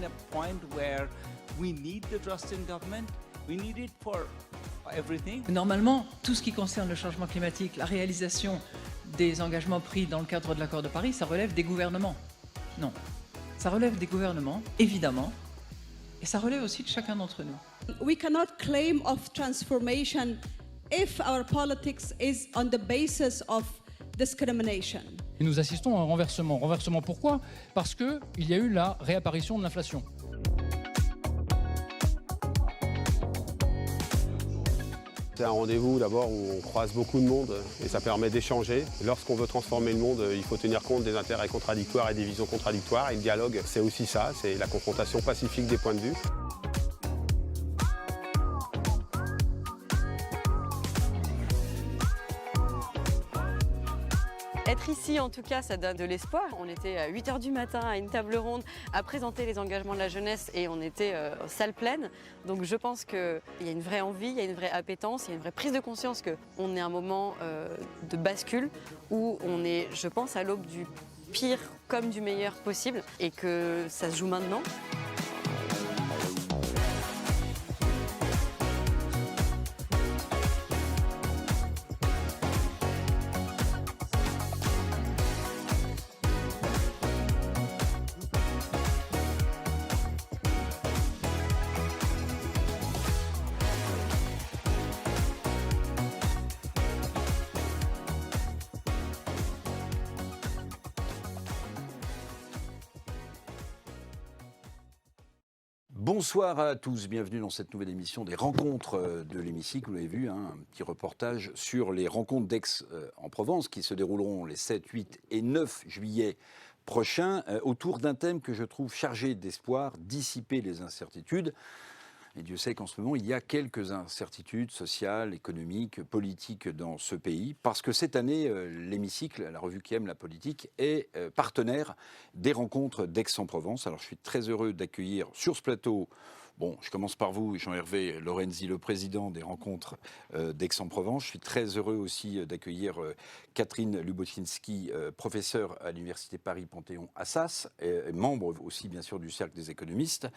a point where we need the trust in government. We need it for everything. Normalement, tout ce qui concerne le changement climatique, la réalisation des engagements pris dans le cadre de l'accord de Paris, ça relève des gouvernements. Non, ça relève des gouvernements, évidemment, et ça relève aussi de chacun d'entre nous. We cannot claim of transformation if our politics is on the basis of discrimination. Et nous assistons à un renversement. Renversement pourquoi ? Parce qu'il y a eu la réapparition de l'inflation. C'est un rendez-vous d'abord où on croise beaucoup de monde et ça permet d'échanger. Lorsqu'on veut transformer le monde, il faut tenir compte des intérêts contradictoires et des visions contradictoires. Et le dialogue, c'est aussi ça, c'est la confrontation pacifique des points de vue. Être ici, en tout cas, ça donne de l'espoir. On était à 8h du matin à une table ronde à présenter les engagements de la jeunesse et on était salle pleine. Donc je pense qu'il y a une vraie envie, il y a une vraie appétence, il y a une vraie prise de conscience qu'on est à un moment de bascule où on est, je pense, à l'aube du pire comme du meilleur possible et que ça se joue maintenant. Bonsoir à tous, bienvenue dans cette nouvelle émission des rencontres de l'hémicycle. Vous l'avez vu, un petit reportage sur les rencontres d'Aix-en-Provence qui se dérouleront les 7, 8 et 9 juillet prochains autour d'un thème que je trouve chargé d'espoir, dissiper les incertitudes. Et Dieu sait qu'en ce moment, il y a quelques incertitudes sociales, économiques, politiques dans ce pays, parce que cette année, l'hémicycle, la revue qui aime la politique, est partenaire des rencontres d'Aix-en-Provence. Alors je suis très heureux d'accueillir sur ce plateau, bon, je commence par vous, Jean-Hervé Lorenzi, le président des rencontres d'Aix-en-Provence. Je suis très heureux aussi d'accueillir Catherine Lubocinski, professeure à l'Université Paris-Panthéon-Assas, et membre aussi bien sûr du Cercle des économistes.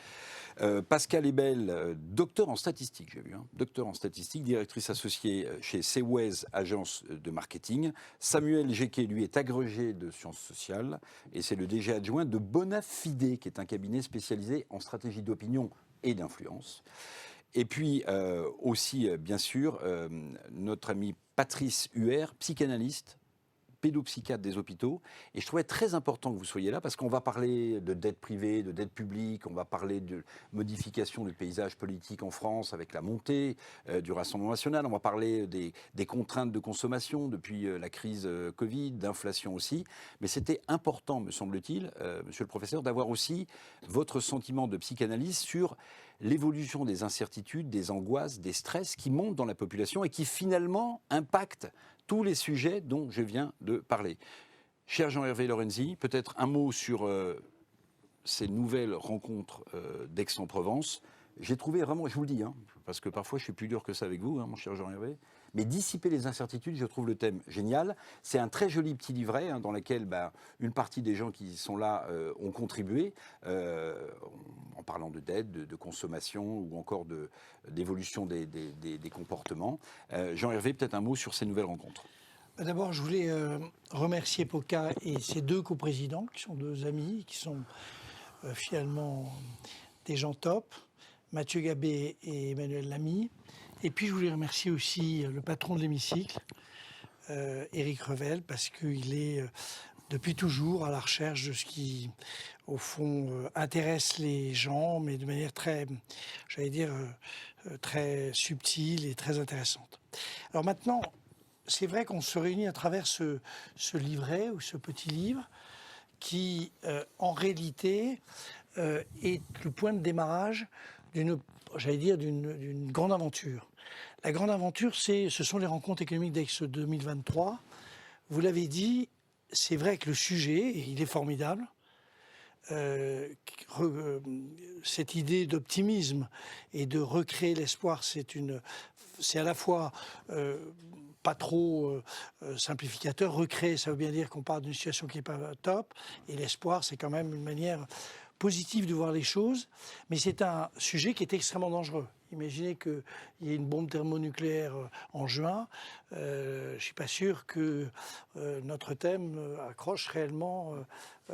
Pascal Ebel, docteur en statistique, j'ai vu, docteur en statistique, directrice associée chez Cewez, agence de marketing. Samuel Géquet, lui, est agrégé de sciences sociales et c'est le DG adjoint de Bonafide, qui est un cabinet spécialisé en stratégie d'opinion et d'influence. Et puis aussi, bien sûr, notre ami Patrice Huer, psychanalyste, pédopsychiatre des hôpitaux. Et je trouvais très important que vous soyez là parce qu'on va parler de dette privée, de dette publique, on va parler de modification du paysage politique en France avec la montée du Rassemblement national, on va parler des contraintes de consommation depuis la crise Covid, d'inflation aussi. Mais c'était important, me semble-t-il, monsieur le professeur, d'avoir aussi votre sentiment de psychanalyse sur l'évolution des incertitudes, des angoisses, des stress qui montent dans la population et qui finalement impactent tous les sujets dont je viens de parler. Cher Jean-Hervé Lorenzi, peut-être un mot sur ces nouvelles rencontres d'Aix-en-Provence. J'ai trouvé vraiment, je vous le dis, parce que parfois je suis plus dur que ça avec vous, mon cher Jean-Hervé, mais dissiper les incertitudes, je trouve le thème génial. C'est un très joli petit livret dans lequel une partie des gens qui sont là ont contribué, en parlant de dette, de consommation ou encore d'évolution des comportements. Jean-Hervé, peut-être un mot sur ces nouvelles rencontres. D'abord, je voulais remercier Poca et ses deux coprésidents, qui sont deux amis, qui sont finalement des gens top, Mathieu Gabé et Emmanuel Lamy. Et puis, je voulais remercier aussi le patron de l'hémicycle, Éric Revel, parce qu'il est depuis toujours à la recherche de ce qui, au fond, intéresse les gens, mais de manière très, j'allais dire, très subtile et très intéressante. Alors maintenant, c'est vrai qu'on se réunit à travers ce livret ou ce petit livre qui, en réalité, est le point de démarrage d'une grande aventure. La grande aventure, ce sont les rencontres économiques d'Aix 2023. Vous l'avez dit, c'est vrai que le sujet, il est formidable. Cette idée d'optimisme et de recréer l'espoir, c'est à la fois pas trop simplificateur. Recréer, ça veut bien dire qu'on part d'une situation qui n'est pas top. Et l'espoir, c'est quand même une manière positif de voir les choses, mais c'est un sujet qui est extrêmement dangereux. Imaginez qu'il y ait une bombe thermonucléaire en juin. Je ne suis pas sûr que notre thème accroche réellement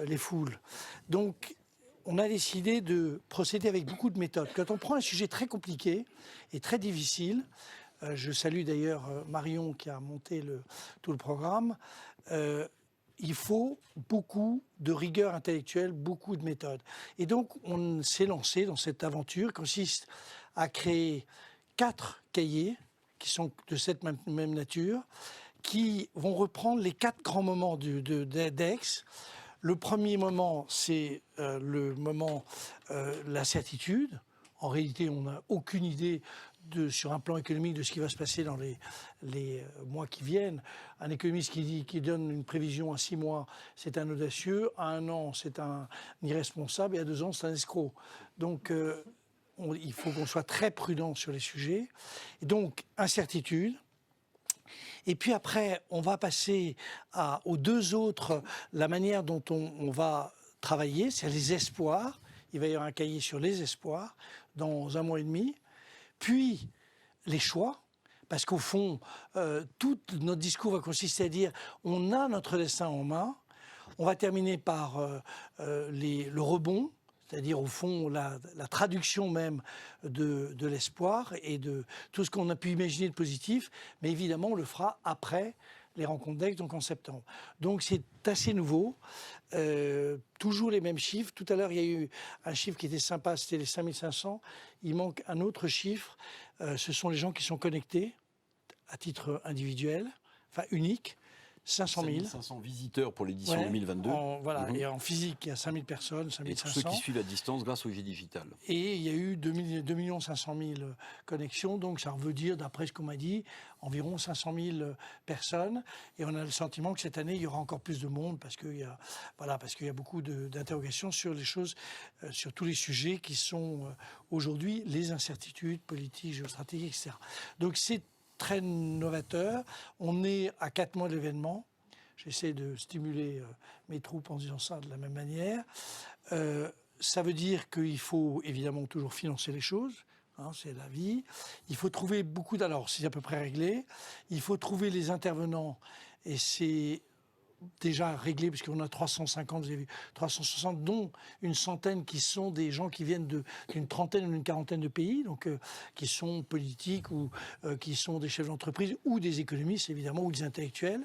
les foules. Donc, on a décidé de procéder avec beaucoup de méthodes. Quand on prend un sujet très compliqué et très difficile, je salue d'ailleurs Marion qui a monté tout le programme, il faut beaucoup de rigueur intellectuelle, beaucoup de méthodes. Et donc, on s'est lancé dans cette aventure qui consiste à créer 4 cahiers qui sont de cette même nature, qui vont reprendre les 4 grands moments d'Aix. Le premier moment, c'est le moment la certitude. En réalité, on n'a aucune idée sur un plan économique de ce qui va se passer dans les mois qui viennent. Un économiste qui donne une prévision à 6 mois, c'est un audacieux. À 1 an, c'est un irresponsable. Et à 2 ans, c'est un escroc. Donc, il faut qu'on soit très prudent sur les sujets. Et donc, incertitude. Et puis après, on va passer aux 2 autres, la manière dont on va travailler, c'est les espoirs. Il va y avoir un cahier sur les espoirs dans 1 mois et demi. Puis les choix, parce qu'au fond, tout notre discours va consister à dire on a notre destin en main. On va terminer par le rebond, c'est-à-dire au fond la traduction même de l'espoir et de tout ce qu'on a pu imaginer de positif, mais évidemment on le fera après les rencontres d'Aix, donc en septembre. Donc c'est assez nouveau, toujours les mêmes chiffres. Tout à l'heure il y a eu un chiffre qui était sympa, c'était les 5500. Il manque un autre chiffre, ce sont les gens qui sont connectés à titre individuel, enfin unique. 500 000. 500 visiteurs pour l'édition 2022. Voilà, et en physique, il y a 5000 personnes, 5500. Et tous ceux qui suivent à distance grâce au J Digital. Et il y a eu 2 500 000 connexions, donc ça veut dire, d'après ce qu'on m'a dit, environ 500 000 personnes. Et on a le sentiment que cette année, il y aura encore plus de monde parce qu'il y a beaucoup d'interrogations sur les choses, sur tous les sujets qui sont aujourd'hui les incertitudes politiques, géostratégiques, etc. Donc c'est très novateur. On est à 4 mois de l'événement. J'essaie de stimuler mes troupes en disant ça de la même manière. Ça veut dire qu'il faut évidemment toujours financer les choses. Hein, c'est la vie. Il faut trouver alors c'est à peu près réglé. Il faut trouver les intervenants et c'est déjà réglé puisqu'on a 350, vous avez vu, 360, dont une centaine qui sont des gens qui viennent d'une trentaine ou d'une quarantaine de pays, donc qui sont politiques ou qui sont des chefs d'entreprise ou des économistes évidemment ou des intellectuels.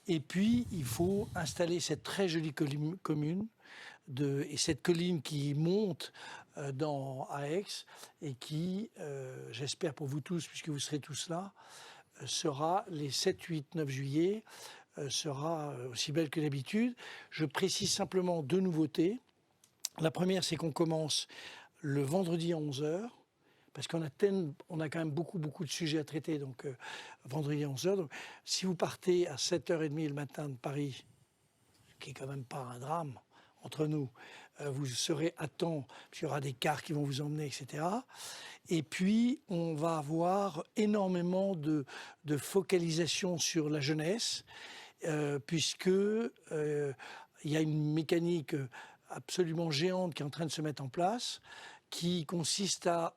Et puis il faut installer cette très jolie commune et cette colline qui monte à Aix et qui, j'espère pour vous tous, puisque vous serez tous là, sera les 7, 8, 9 juillet, sera aussi belle que d'habitude. Je précise simplement 2 nouveautés. La première, c'est qu'on commence le vendredi à 11h, parce qu'on a quand même beaucoup de sujets à traiter, donc vendredi à 11h. Donc, si vous partez à 7h30 le matin de Paris, ce qui est quand même pas un drame entre nous, vous serez à temps, parce qu'il y aura des cars qui vont vous emmener, etc. Et puis, on va avoir énormément de focalisation sur la jeunesse, puisque il y a une mécanique absolument géante qui est en train de se mettre en place, qui consiste à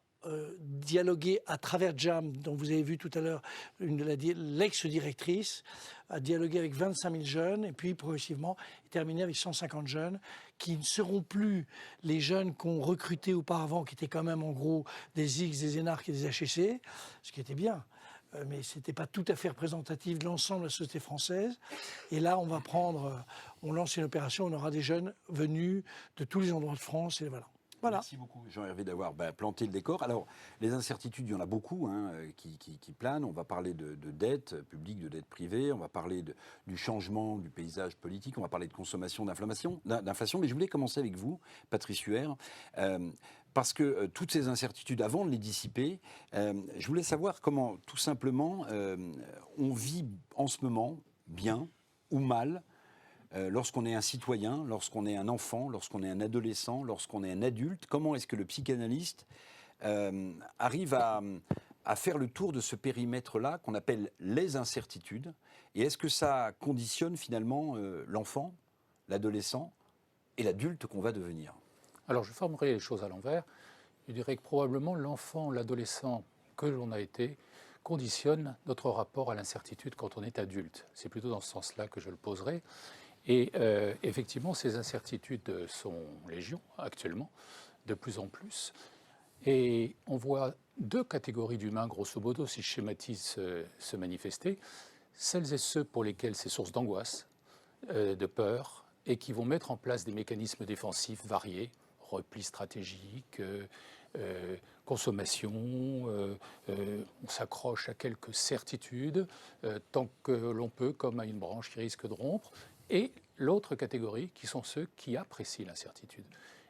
dialoguer à travers Jam, dont vous avez vu tout à l'heure l'ex-directrice, à dialoguer avec 25 000 jeunes, et puis progressivement terminer avec 150 jeunes, qui ne seront plus les jeunes qu'on recrutait auparavant, qui étaient quand même en gros des X, des énarques et des HEC, ce qui était bien. Mais ce n'était pas tout à fait représentatif de l'ensemble de la société française. Et là, on lance une opération, on aura des jeunes venus de tous les endroits de France, et voilà. Merci beaucoup Jean-Hervé d'avoir planté le décor. Alors, les incertitudes, il y en a beaucoup qui planent. On va parler de dette publique, de dette privée. On va parler du changement du paysage politique. On va parler de consommation, d'inflation. Mais je voulais commencer avec vous, Patrice Huer. Parce que toutes ces incertitudes, avant de les dissiper, je voulais savoir comment, tout simplement, on vit en ce moment, bien ou mal, lorsqu'on est un citoyen, lorsqu'on est un enfant, lorsqu'on est un adolescent, lorsqu'on est un adulte. Comment est-ce que le psychanalyste arrive à faire le tour de ce périmètre-là qu'on appelle les incertitudes? Et est-ce que ça conditionne finalement l'enfant, l'adolescent et l'adulte qu'on va devenir? Alors je formerai les choses à l'envers. Je dirais que probablement l'enfant, l'adolescent que l'on a été, conditionne notre rapport à l'incertitude quand on est adulte. C'est plutôt dans ce sens-là que je le poserai. Et effectivement, ces incertitudes sont légion actuellement, de plus en plus. Et on voit deux catégories d'humains, grosso modo, si je schématise, se manifester. Celles et ceux pour lesquels c'est source d'angoisse, de peur, et qui vont mettre en place des mécanismes défensifs variés, repli stratégique, consommation, on s'accroche à quelques certitudes tant que l'on peut, comme à une branche qui risque de rompre. Et l'autre catégorie, qui sont ceux qui apprécient l'incertitude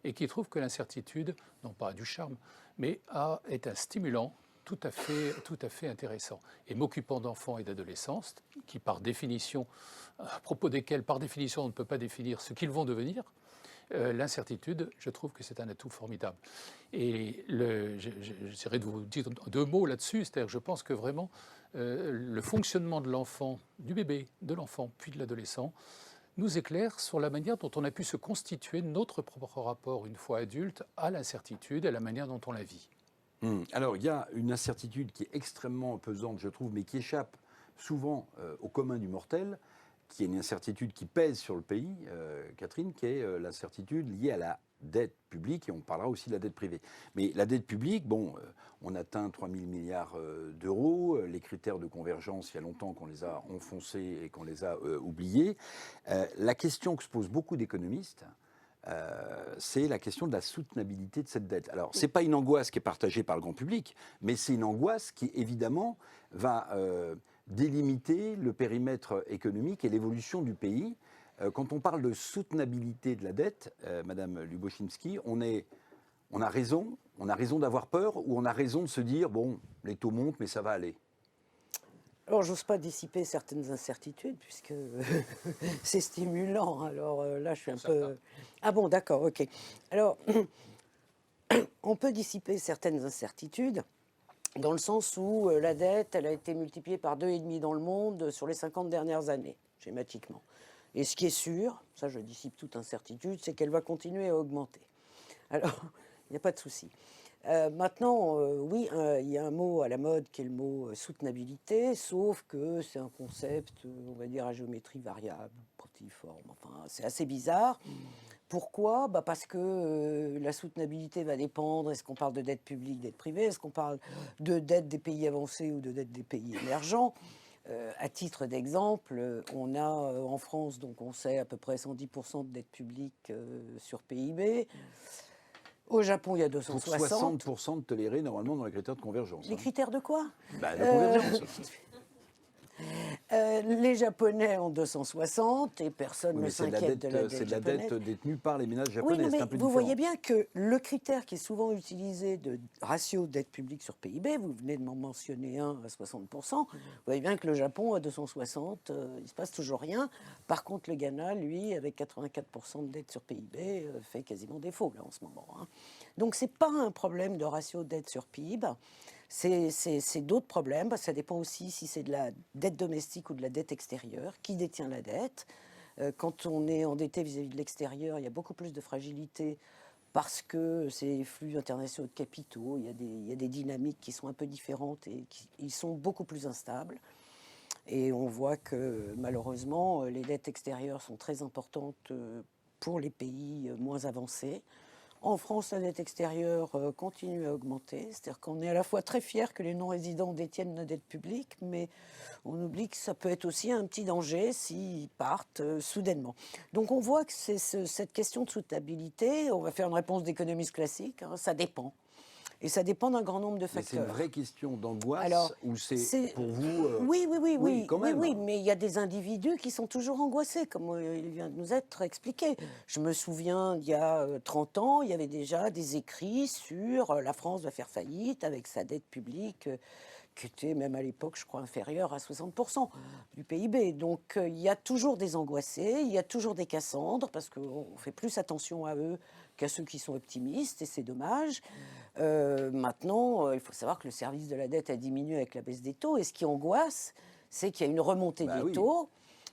et qui trouvent que l'incertitude, non pas a du charme, mais est un stimulant tout à fait intéressant. Et m'occupant d'enfants et d'adolescents, qui par définition, à propos desquels par définition on ne peut pas définir ce qu'ils vont devenir, l'incertitude, je trouve que c'est un atout formidable. Et j'essaierai de vous dire deux mots là-dessus, c'est-à-dire que je pense que vraiment le fonctionnement de l'enfant, du bébé, de l'enfant, puis de l'adolescent, nous éclaire sur la manière dont on a pu se constituer notre propre rapport, une fois adulte, à l'incertitude et à la manière dont on la vit. Alors, il y a une incertitude qui est extrêmement pesante, je trouve, mais qui échappe souvent au commun du mortel, qui est une incertitude qui pèse sur le pays, Catherine, qui est l'incertitude liée à la dette publique, et on parlera aussi de la dette privée. Mais la dette publique, bon, on atteint 3 000 milliards d'euros, les critères de convergence, il y a longtemps qu'on les a enfoncés et qu'on les a oubliés. La question que se posent beaucoup d'économistes, c'est la question de la soutenabilité de cette dette. Alors, ce n'est pas une angoisse qui est partagée par le grand public, mais c'est une angoisse qui, évidemment, va délimiter le périmètre économique et l'évolution du pays. Quand on parle de soutenabilité de la dette, Madame Luboszinski, on a raison d'avoir peur ou on a raison de se dire, bon, les taux montent, mais ça va aller? Alors, j'ose pas dissiper certaines incertitudes, puisque c'est stimulant. Alors là, je suis un peu... Ah bon, d'accord, ok. Alors, on peut dissiper certaines incertitudes, dans le sens où la dette, elle a été multipliée par 2,5 dans le monde sur les 50 dernières années, schématiquement. Et ce qui est sûr, ça je dissipe toute incertitude, c'est qu'elle va continuer à augmenter. Alors, il n'y a pas de souci. Maintenant, oui, il y a un mot à la mode qui est le mot soutenabilité, sauf que c'est un concept, on va dire, à géométrie variable, protéiforme, enfin, c'est assez bizarre. Pourquoi? Parce que la soutenabilité va dépendre, est-ce qu'on parle de dette publique, dette privée, est-ce qu'on parle de dette des pays avancés ou de dette des pays émergents? À titre d'exemple, on a en France, donc on sait à peu près 110% de dette publique sur PIB. Au Japon, il y a 260. Pour 60% de tolérés normalement dans les critères de convergence. Les critères de quoi? De convergence. Les Japonais ont 260 et personne ne s'inquiète de la dette japonaise. C'est de la dette détenue par les ménages japonais. Oui, mais c'est un peu vous différent. voyez bien que le critère qui est souvent utilisé de ratio dette publique sur PIB, vous venez de m'en mentionner un à 60%, vous voyez bien que le Japon à 260, il ne se passe toujours rien. Par contre, le Ghana, lui, avec 84% de dette sur PIB, fait quasiment défaut là en ce moment. Donc ce n'est pas un problème de ratio dette sur PIB. C'est d'autres problèmes, parce que ça dépend aussi si c'est de la dette domestique ou de la dette extérieure. Qui détient la dette? Quand on est endetté vis-à-vis de l'extérieur, il y a beaucoup plus de fragilité parce que ces flux internationaux de capitaux, il y a des dynamiques qui sont un peu différentes et ils sont beaucoup plus instables. Et on voit que malheureusement, les dettes extérieures sont très importantes pour les pays moins avancés. En France, la dette extérieure continue à augmenter. C'est-à-dire qu'on est à la fois très fiers que les non-résidents détiennent nos dettes publiques, mais on oublie que ça peut être aussi un petit danger s'ils partent soudainement. Donc on voit que c'est cette question de soutenabilité, on va faire une réponse d'économiste classique, ça dépend. Et ça dépend d'un grand nombre de facteurs. C'est une vraie question d'angoisse. Alors, ou c'est pour vous Oui, quand même. oui, mais il y a des individus qui sont toujours angoissés, comme il vient de nous être expliqué. Je me souviens, il y a 30 ans, il y avait déjà des écrits sur la France va faire faillite avec sa dette publique qui était même à l'époque, je crois, inférieure à 60% du PIB. Donc il y a toujours des angoissés, il y a toujours des Cassandres, parce qu'on fait plus attention à eux qu'à ceux qui sont optimistes, et c'est dommage. Maintenant, il faut savoir que le service de la dette a diminué avec la baisse des taux, et ce qui angoisse, c'est qu'il y a une remontée des taux.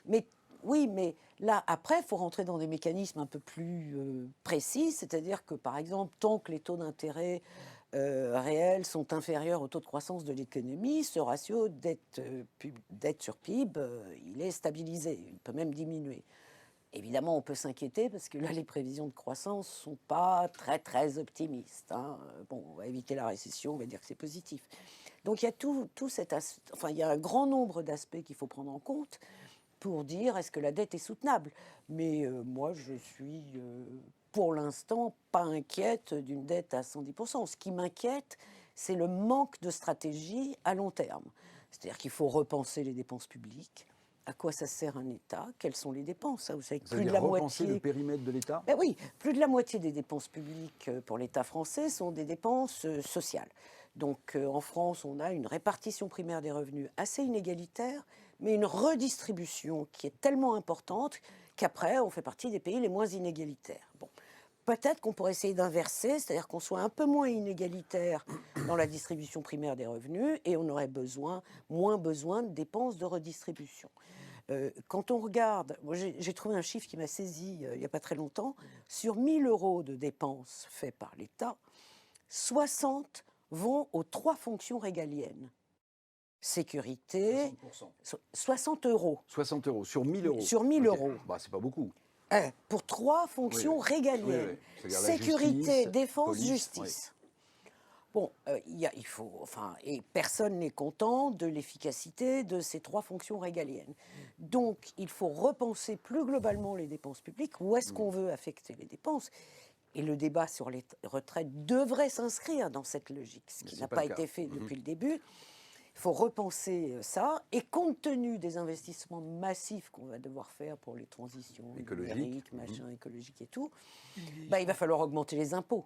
Mais Oui, mais là, après, il faut rentrer dans des mécanismes un peu plus précis, c'est-à-dire que, par exemple, tant que les taux d'intérêt réels sont inférieurs au taux de croissance de l'économie, ce ratio dette sur PIB, il est stabilisé, il peut même diminuer. Évidemment, on peut s'inquiéter parce que là, les prévisions de croissance ne sont pas très, très optimistes. Hein. Bon, on va éviter la récession, on va dire que c'est positif. Donc, il y a tout cet enfin, il y a un grand nombre d'aspects qu'il faut prendre en compte pour dire est-ce que la dette est soutenable. Mais moi, je suis, pour l'instant, pas inquiète d'une dette à 110%. Ce qui m'inquiète, c'est le manque de stratégie à long terme. C'est-à-dire qu'il faut repenser les dépenses publiques. À quoi ça sert un État? Quelles sont les dépenses? Vous savez que plus de la repenser moitié... le périmètre de l'État? Ben oui, plus de la moitié des dépenses publiques pour l'État français sont des dépenses sociales. Donc en France, on a une répartition primaire des revenus assez inégalitaire, mais une redistribution qui est tellement importante qu'après, on fait partie des pays les moins inégalitaires. Bon. Peut-être qu'on pourrait essayer d'inverser, c'est-à-dire qu'on soit un peu moins inégalitaire dans la distribution primaire des revenus et on aurait moins besoin de dépenses de redistribution. Quand on regarde, j'ai trouvé un chiffre qui m'a saisi il n'y a pas très longtemps, sur 1 000 € de dépenses faites par l'État, 60 vont aux 3 fonctions régaliennes. Sécurité, 60 €. 60 € sur 1 000 €. Sur 1 000 €. Bah, c'est pas beaucoup. Pour 3 fonctions régaliennes. Oui. C'est-à-dire la Sécurité, justice, défense, police, justice. Bon, il faut, et personne n'est content de l'efficacité de ces 3 fonctions régaliennes. Donc, il faut repenser plus globalement les dépenses publiques. Où est-ce qu'on veut affecter les dépenses? Et le débat sur les retraites devrait s'inscrire dans cette logique, ce qui n'a pas été fait depuis le début. Il faut repenser ça, et compte tenu des investissements massifs qu'on va devoir faire pour les transitions numériques, écologiques et tout, il va falloir augmenter les impôts.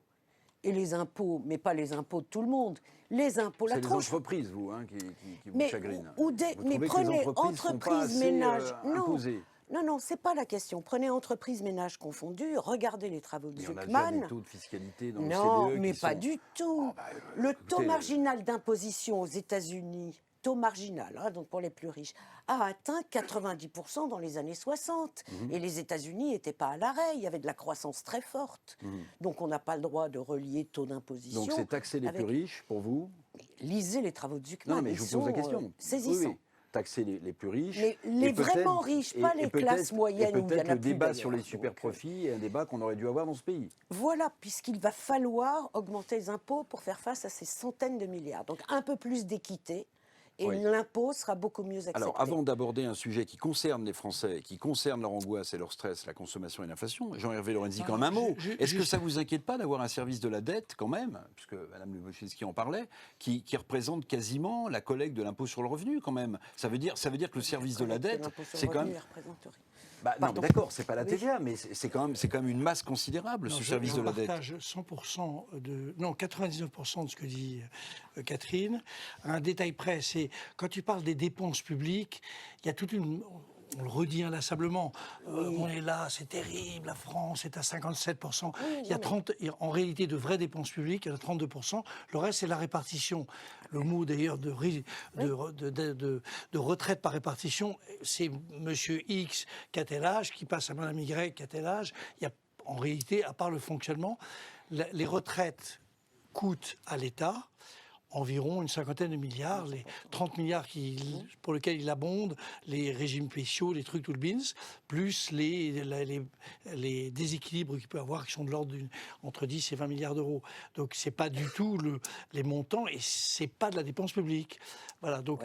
Et les impôts, mais pas les impôts de tout le monde. Les impôts, la tranche. C'est les entreprises, vous, qui vous chagrinent. Mais prenez entreprises, ménages. Non, c'est pas la question. Prenez entreprises, ménages confondus, regardez les travaux de Zuckman. On a déjà des taux de fiscalité dans le CDE. Non, mais pas du tout. Le taux marginal d'imposition aux États-Unis, taux marginal, donc pour les plus riches, a atteint 90% dans les années 60. Et les États-Unis n'étaient pas à l'arrêt, il y avait de la croissance très forte. Donc on n'a pas le droit de relier taux d'imposition. Donc c'est taxer les plus riches pour vous? Lisez les travaux de Zuckman. Non, mais je vous pose la question. Saisissants. Oui. Taxer les plus riches. Les vraiment riches, pas les classes moyennes. Et peut-être le débat sur les super-profits est un débat qu'on aurait dû avoir dans ce pays. Voilà, puisqu'il va falloir augmenter les impôts pour faire face à ces centaines de milliards. Donc un peu plus d'équité. Et l'impôt sera beaucoup mieux accepté. Alors, avant d'aborder un sujet qui concerne les Français, qui concerne leur angoisse et leur stress, la consommation et l'inflation, Jean-Hervé Lorenzi, quand même un mot. Est-ce que ça ne vous inquiète pas d'avoir un service de la dette, quand même, puisque Mme Lubomszynski en parlait, qui représente quasiment la collecte de l'impôt sur le revenu, quand même? Ça veut dire que le service de la dette, c'est quand même... non, d'accord, c'est pas la TVA, mais c'est quand même une masse considérable, ce service de la dette. Je partage 99% de ce que dit Catherine. Un détail près, c'est quand tu parles des dépenses publiques, il y a toute une... On le redit inlassablement, on est là, c'est terrible, la France est à 57%. Il y a en réalité de vraies dépenses publiques, il y en a 32%. Le reste, c'est la répartition. Le mot d'ailleurs de retraite par répartition, c'est Monsieur X qui a tel âge, qui passe à Madame Y qui a tel âge. Il y a, en réalité, à part le fonctionnement, les retraites coûtent à l'État environ une 50aine de milliards, les 30 milliards pour lesquels il abonde, les régimes spéciaux, les trucs tout le bins, plus les déséquilibres qu'il peut avoir qui sont de l'ordre entre 10 et 20 milliards d'euros. Donc c'est pas du tout les montants et c'est pas de la dépense publique. Voilà, donc,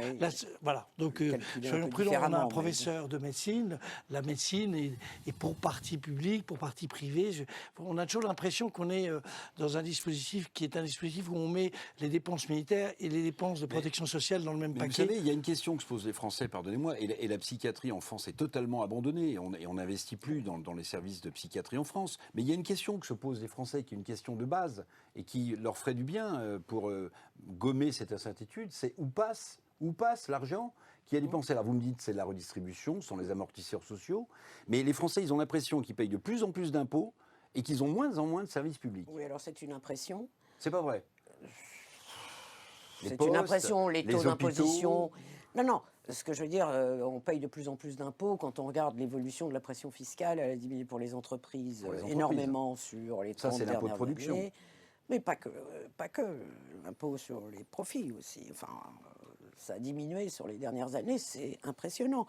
soyons prudents, on a un professeur de médecine, la médecine est pour partie publique, pour partie privée. On a toujours l'impression qu'on est dans un dispositif qui est un dispositif où on met les dépenses militaires et les dépenses de protection sociale dans le même paquet. Vous savez, il y a une question que se posent les Français, pardonnez-moi, et la psychiatrie en France est totalement abandonnée, et on n'investit plus dans les services de psychiatrie en France. Mais il y a une question que se posent les Français, qui est une question de base, et qui leur ferait du bien pour gommer cette incertitude, c'est où passe l'argent qui a dépensé. Alors vous me dites c'est de la redistribution, ce sont les amortisseurs sociaux, mais les Français, ils ont l'impression qu'ils payent de plus en plus d'impôts et qu'ils ont moins en moins de services publics. Oui, alors c'est une impression. C'est pas vrai. C'est une impression, les taux d'imposition. Non, Ce que je veux dire, on paye de plus en plus d'impôts. Quand on regarde l'évolution de la pression fiscale, elle a diminué pour les entreprises, énormément sur les 30 Ça, c'est l'impôt de dernières production. années. Mais pas que, l'impôt sur les profits aussi. Enfin, ça a diminué sur les dernières années, c'est impressionnant.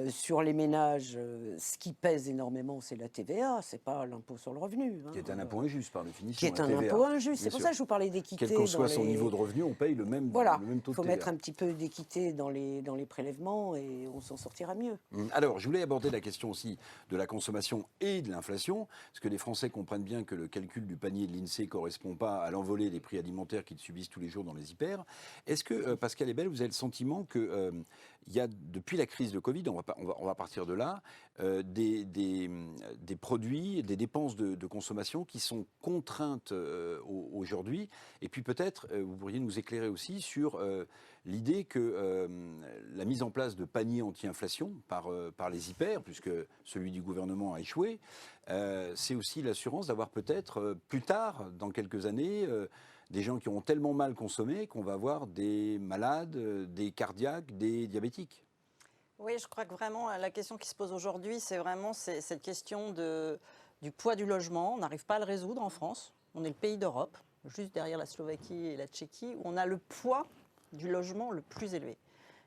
Sur les ménages, ce qui pèse énormément, c'est la TVA, c'est pas l'impôt sur le revenu. Qui est un impôt injuste par définition. Qui est la un TVA. impôt injuste. C'est Bien pour sûr. ça que je vous parlais d'équité. Quel que soit son dans les- niveau de revenu, on paye le même, Voilà, le même taux il faut de TVA. mettre un petit peu d'équité dans les prélèvements et on s'en sortira mieux. Alors, je voulais aborder la question aussi de la consommation et de l'inflation, parce que les Français comprennent bien que le calcul du panier de l'INSEE ne correspond pas à l'envolée des prix alimentaires qu'ils subissent tous les jours dans les hyper. Est-ce que, Pascal Ebel, vous avez le sentiment que il y a, depuis la crise de Covid, on va partir de là, des produits, des dépenses de consommation qui sont contraintes aujourd'hui. Et puis peut-être, vous pourriez nous éclairer aussi sur l'idée que la mise en place de paniers anti-inflation par les hyper, puisque celui du gouvernement a échoué, c'est aussi l'assurance d'avoir peut-être plus tard, dans quelques années, des gens qui ont tellement mal consommé qu'on va avoir des malades, des cardiaques, des diabétiques. Oui, je crois que vraiment la question qui se pose aujourd'hui, c'est vraiment cette question du poids du logement. On n'arrive pas à le résoudre en France. On est le pays d'Europe, juste derrière la Slovaquie et la Tchéquie, où on a le poids du logement le plus élevé.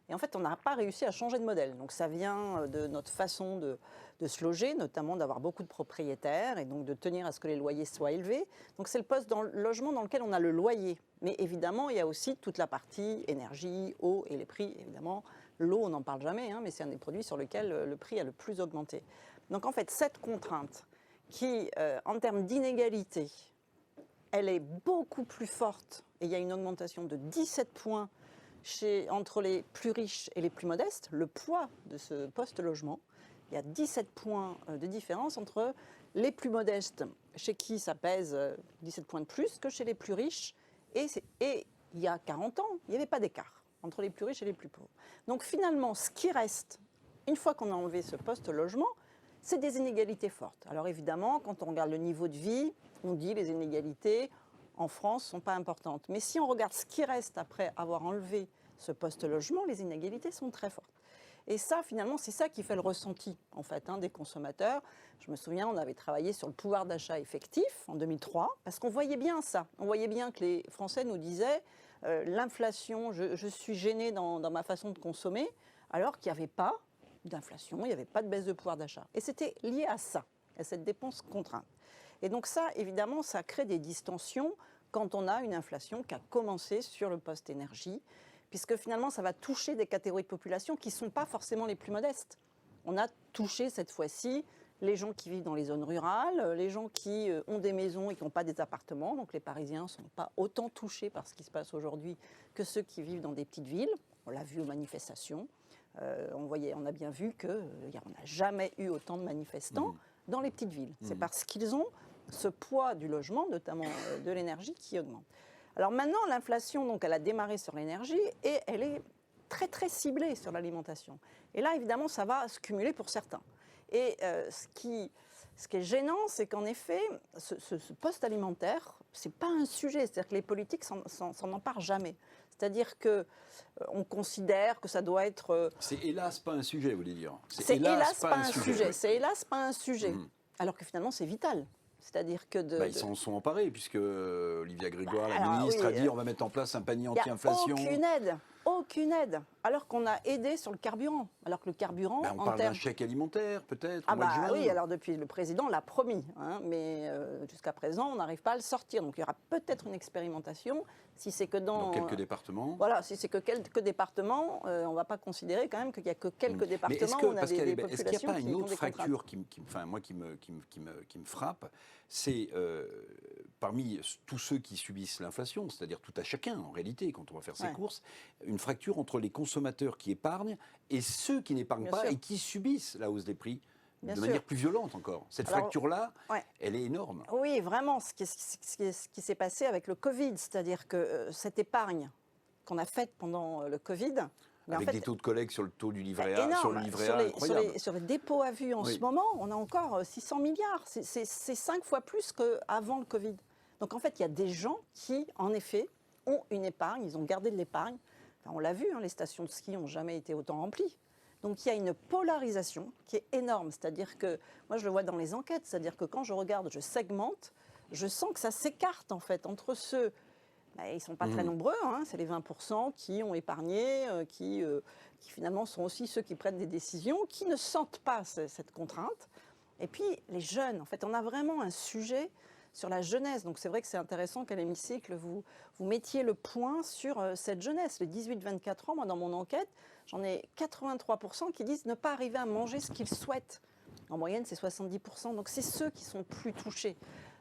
Et en fait, on n'a pas réussi à changer de modèle. Donc ça vient de notre façon de se loger, notamment d'avoir beaucoup de propriétaires et donc de tenir à ce que les loyers soient élevés. Donc c'est le poste dans le logement dans lequel on a le loyer. Mais évidemment, il y a aussi toute la partie énergie, eau et les prix, évidemment. L'eau, on n'en parle jamais, mais c'est un des produits sur lesquels le prix a le plus augmenté. Donc en fait, cette contrainte qui, en termes d'inégalité, elle est beaucoup plus forte et il y a une augmentation de 17 points entre les plus riches et les plus modestes, le poids de ce poste-logement. Il y a 17 points de différence entre les plus modestes, chez qui ça pèse 17 points de plus que chez les plus riches. Et il y a 40 ans, il n'y avait pas d'écart entre les plus riches et les plus pauvres. Donc finalement, ce qui reste, une fois qu'on a enlevé ce poste-logement, c'est des inégalités fortes. Alors évidemment, quand on regarde le niveau de vie, on dit les inégalités en France ne sont pas importantes. Mais si on regarde ce qui reste après avoir enlevé ce poste-logement, les inégalités sont très fortes. Et ça, finalement, c'est ça qui fait le ressenti, en fait, des consommateurs. Je me souviens, on avait travaillé sur le pouvoir d'achat effectif en 2003, parce qu'on voyait bien ça. On voyait bien que les Français nous disaient l'inflation, je suis gêné dans ma façon de consommer, alors qu'il n'y avait pas d'inflation, il n'y avait pas de baisse de pouvoir d'achat. Et c'était lié à ça, à cette dépense contrainte. Et donc ça, évidemment, ça crée des distensions quand on a une inflation qui a commencé sur le poste énergie, puisque finalement, ça va toucher des catégories de population qui ne sont pas forcément les plus modestes. On a touché cette fois-ci les gens qui vivent dans les zones rurales, les gens qui ont des maisons et qui n'ont pas des appartements. Donc les Parisiens ne sont pas autant touchés par ce qui se passe aujourd'hui que ceux qui vivent dans des petites villes. On l'a vu aux manifestations. On a bien vu qu'on n'a jamais eu autant de manifestants dans les petites villes. C'est parce qu'ils ont ce poids du logement, notamment de l'énergie, qui augmente. Alors maintenant, l'inflation, donc, elle a démarré sur l'énergie et elle est très très ciblée sur l'alimentation. Et là, évidemment, ça va se cumuler pour certains. Et ce qui est gênant, c'est qu'en effet, ce poste alimentaire, c'est pas un sujet. C'est-à-dire que les politiques s'en emparent jamais. C'est-à-dire qu'on considère que ça doit être... C'est hélas pas un sujet, vous voulez dire. C'est hélas pas un sujet. C'est hélas pas un sujet. Alors que finalement, c'est vital. C'est-à-dire que ils s'en sont emparés, puisque Olivia Grégoire, la ministre, a dit on va mettre en place un panier anti-inflation. Il n'y a aucune aide, alors qu'on a aidé sur le carburant. Alors que le carburant, on parle d'un chèque alimentaire, peut-être, au mois de juin. Oui, alors depuis, le président l'a promis, mais jusqu'à présent, on n'arrive pas à le sortir. Donc il y aura peut-être une expérimentation, si c'est que dans quelques départements. Voilà, si c'est que quelques départements, on ne va pas considérer quand même qu'il n'y a que quelques départements où on a des populations. Est-ce qu'il n'y a pas une autre fracture qui me frappe? C'est parmi tous ceux qui subissent l'inflation, c'est-à-dire tout à chacun en réalité, quand on va faire ses courses, une fracture entre les consommateurs qui épargnent et ceux qui n'épargnent pas et qui subissent la hausse des prix de manière plus violente encore. Cette fracture-là, elle est énorme. Oui, vraiment, ce qui s'est passé avec le Covid, c'est-à-dire que cette épargne qu'on a faite pendant le Covid... Avec des taux de collecte sur le taux du livret A, sur le livret A, incroyable. Sur les dépôts à vue en ce moment, on a encore 600 milliards. C'est 5 fois plus qu'avant le Covid. Donc en fait, il y a des gens qui, en effet, ont une épargne, ils ont gardé de l'épargne Enfin, on l'a vu, hein, les stations de ski n'ont jamais été autant remplies. Donc il y a une polarisation qui est énorme. C'est-à-dire que, moi je le vois dans les enquêtes, c'est-à-dire que quand je regarde, je segmente, je sens que ça s'écarte en fait entre ceux, ils ne sont pas très nombreux, hein, c'est les 20% qui ont épargné, qui finalement sont aussi ceux qui prennent des décisions, qui ne sentent pas cette contrainte. Et puis les jeunes, en fait, on a vraiment un sujet sur la jeunesse. Donc c'est vrai que c'est intéressant qu'à l'hémicycle, vous mettiez le point sur cette jeunesse. Les 18-24 ans, moi dans mon enquête, j'en ai 83% qui disent ne pas arriver à manger ce qu'ils souhaitent. En moyenne, c'est 70%. Donc c'est ceux qui sont plus touchés.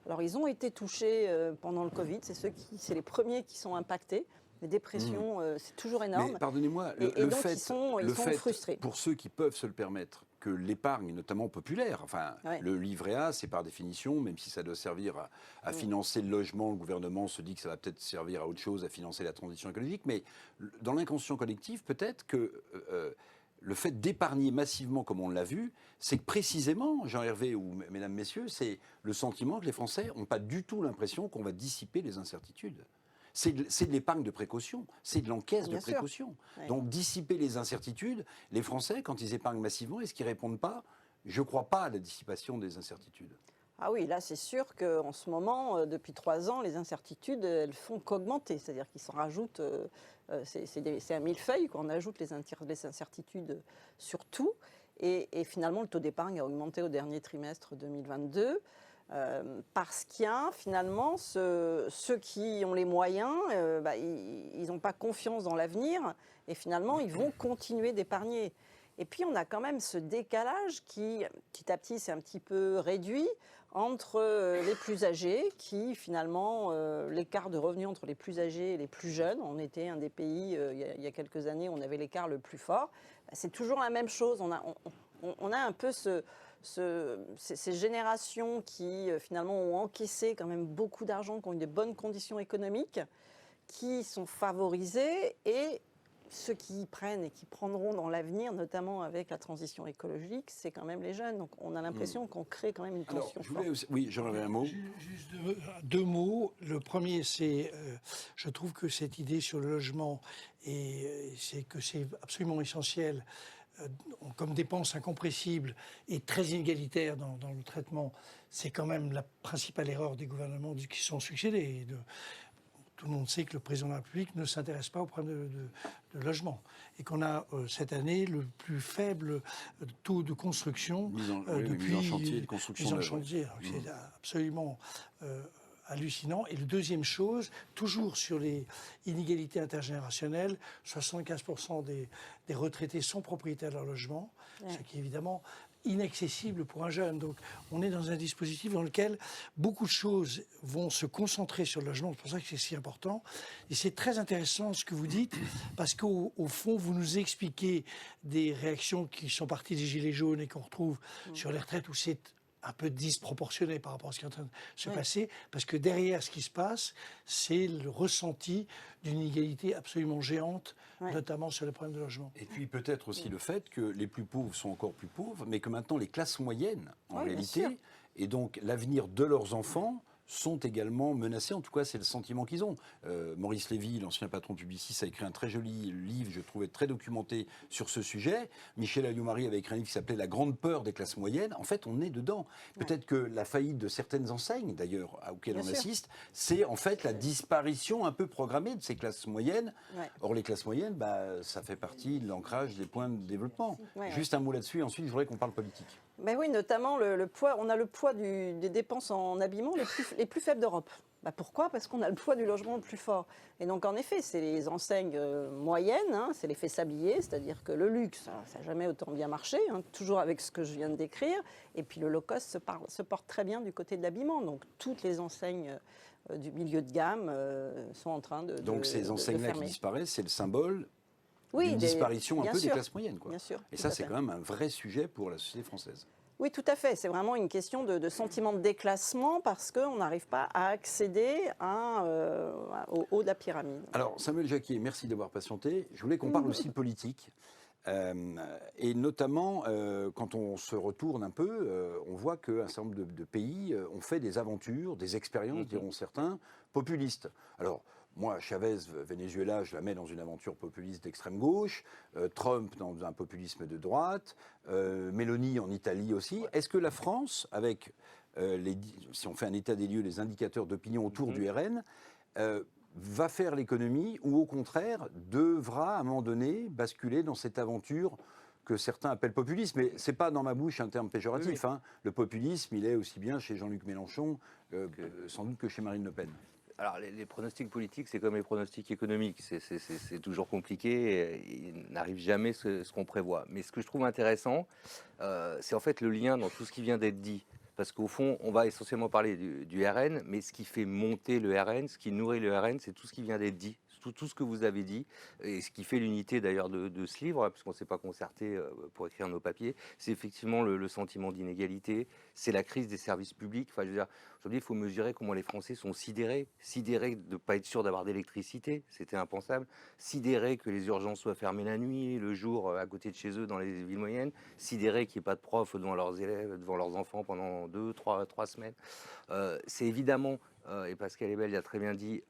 Alors ils ont été touchés pendant le Covid, c'est les premiers qui sont impactés. Les dépressions, c'est toujours énorme. Mais pardonnez-moi, Et le donc, fait, ils sont frustrés. pour ceux qui peuvent se le permettre, que l'épargne, notamment populaire, enfin, Ouais. le livret A, c'est par définition, même si ça doit servir à financer le logement, le gouvernement se dit que ça va peut-être servir à autre chose, à financer la transition écologique, mais dans l'inconscient collectif, peut-être que le fait d'épargner massivement, comme on l'a vu, c'est que précisément, Jean-Hervé ou mesdames, messieurs, c'est le sentiment que les Français n'ont pas du tout l'impression qu'on va dissiper les incertitudes. C'est de l'épargne de précaution, c'est de l'encaisse de Bien sûr. précaution. Ouais. Donc dissiper les incertitudes, les Français, quand ils épargnent massivement, est-ce qu'ils ne répondent pas? Je ne crois pas à la dissipation des incertitudes. Ah oui, là c'est sûr qu'en ce moment, depuis 3 ans, les incertitudes, elles font qu'augmenter. C'est-à-dire qu'ils s'en rajoutent, c'est un millefeuille, on ajoute les incertitudes sur tout. Et finalement, le taux d'épargne a augmenté au dernier trimestre 2022. Parce qu'il y a finalement ceux qui ont les moyens, ils n'ont pas confiance dans l'avenir et finalement ils vont continuer d'épargner. Et puis on a quand même ce décalage qui, petit à petit, s'est un petit peu réduit entre les plus âgés, qui finalement, l'écart de revenus entre les plus âgés et les plus jeunes, on était un des pays, il y a quelques années, où on avait l'écart le plus fort. C'est toujours la même chose. On a un peu ces générations qui finalement ont encaissé quand même beaucoup d'argent, qui ont eu des bonnes conditions économiques, qui sont favorisées, et ceux qui y prennent et qui prendront dans l'avenir, notamment avec la transition écologique, c'est quand même les jeunes. Donc on a l'impression qu'on crée quand même une Alors, tension je voulais forte. aussi, oui, j'en avais un mot. Juste deux mots. Le premier, c'est, je trouve que cette idée sur le logement, c'est que c'est absolument essentiel, comme dépense incompressible et très inégalitaire dans le traitement. C'est quand même la principale erreur des gouvernements qui sont succédés. Tout le monde sait que le président de la République ne s'intéresse pas au problème de logement. Et qu'on a cette année le plus faible taux de construction depuis mise en chantier de construction. mise en chantier. C'est absolument hallucinant. Et la deuxième chose, toujours sur les inégalités intergénérationnelles, 75% des retraités sont propriétaires de leur logement, ce qui est évidemment inaccessible pour un jeune. Donc on est dans un dispositif dans lequel beaucoup de choses vont se concentrer sur le logement. C'est pour ça que c'est si important. Et c'est très intéressant ce que vous dites, parce qu'au fond, vous nous expliquez des réactions qui sont parties des Gilets jaunes et qu'on retrouve sur les retraites, où c'est un peu disproportionné par rapport à ce qui est en train de se passer, parce que derrière ce qui se passe, c'est le ressenti d'une inégalité absolument géante, notamment sur les problèmes de logement. Et puis peut-être aussi le fait que les plus pauvres sont encore plus pauvres, mais que maintenant les classes moyennes, en réalité, et donc l'avenir de leurs enfants, sont également menacés. En tout cas, c'est le sentiment qu'ils ont. Maurice Lévy, l'ancien patron de Publicis, a écrit un très joli livre, je trouvais très documenté sur ce sujet. Michel Alliot-Marie avait écrit un livre qui s'appelait « La grande peur des classes moyennes ». En fait, on est dedans. Peut-être que la faillite de certaines enseignes, d'ailleurs, auxquelles on assiste, c'est en fait la disparition un peu programmée de ces classes moyennes. Or, les classes moyennes, ça fait partie de l'ancrage des points de développement. Juste un mot là-dessus, et ensuite, je voudrais qu'on parle politique. Ben oui, notamment le poids. On a le poids des dépenses en habillement les plus faibles d'Europe. Pourquoi? Parce qu'on a le poids du logement le plus fort. Et donc, en effet, c'est les enseignes moyennes, c'est l'effet sablier, c'est-à-dire que le luxe, ça n'a jamais autant bien marché, toujours avec ce que je viens de décrire. Et puis, le low cost se porte très bien du côté de l'habillement. Donc, toutes les enseignes du milieu de gamme sont en train de Donc, ces enseignes-là qui disparaissent, c'est le symbole d'une disparition un peu des classes moyennes, quoi. Bien sûr. Et ça, c'est quand même un vrai sujet pour la société française. Oui, tout à fait. C'est vraiment une question de sentiment de déclassement, parce qu'on n'arrive pas à accéder au haut de la pyramide. Alors, Samuel Jacquier, merci d'avoir patienté. Je voulais qu'on parle aussi de politique. Et notamment, quand on se retourne un peu, on voit qu'un certain nombre de pays ont fait des aventures, des expériences, diront certains, populistes. Alors, moi, Chavez, Venezuela, je la mets dans une aventure populiste d'extrême gauche, Trump dans un populisme de droite, Meloni en Italie aussi. Est-ce que la France, avec, si on fait un état des lieux, les indicateurs d'opinion autour du RN, va faire l'économie ou au contraire devra à un moment donné basculer dans cette aventure que certains appellent populisme, mais ce n'est pas dans ma bouche un terme péjoratif. Hein. Le populisme, il est aussi bien chez Jean-Luc Mélenchon, sans doute que chez Marine Le Pen. Alors, les pronostics politiques, c'est comme les pronostics économiques. C'est toujours compliqué. Il n'arrive jamais ce qu'on prévoit. Mais ce que je trouve intéressant, c'est en fait le lien dans tout ce qui vient d'être dit. Parce qu'au fond, on va essentiellement parler du RN, mais ce qui fait monter le RN, ce qui nourrit le RN, c'est tout ce qui vient d'être dit. Tout ce que vous avez dit, et ce qui fait l'unité d'ailleurs de ce livre, puisqu'on ne s'est pas concerté pour écrire nos papiers, c'est effectivement le sentiment d'inégalité, c'est la crise des services publics. Enfin, je veux dire, aujourd'hui, il faut mesurer comment les Français sont sidérés de ne pas être sûrs d'avoir d'électricité, c'était impensable, sidérés que les urgences soient fermées la nuit, le jour, à côté de chez eux, dans les villes moyennes, sidérés qu'il n'y ait pas de profs devant leurs élèves, devant leurs enfants pendant 2-3 semaines. C'est évidemment... et Pascal Ebel a très bien dit,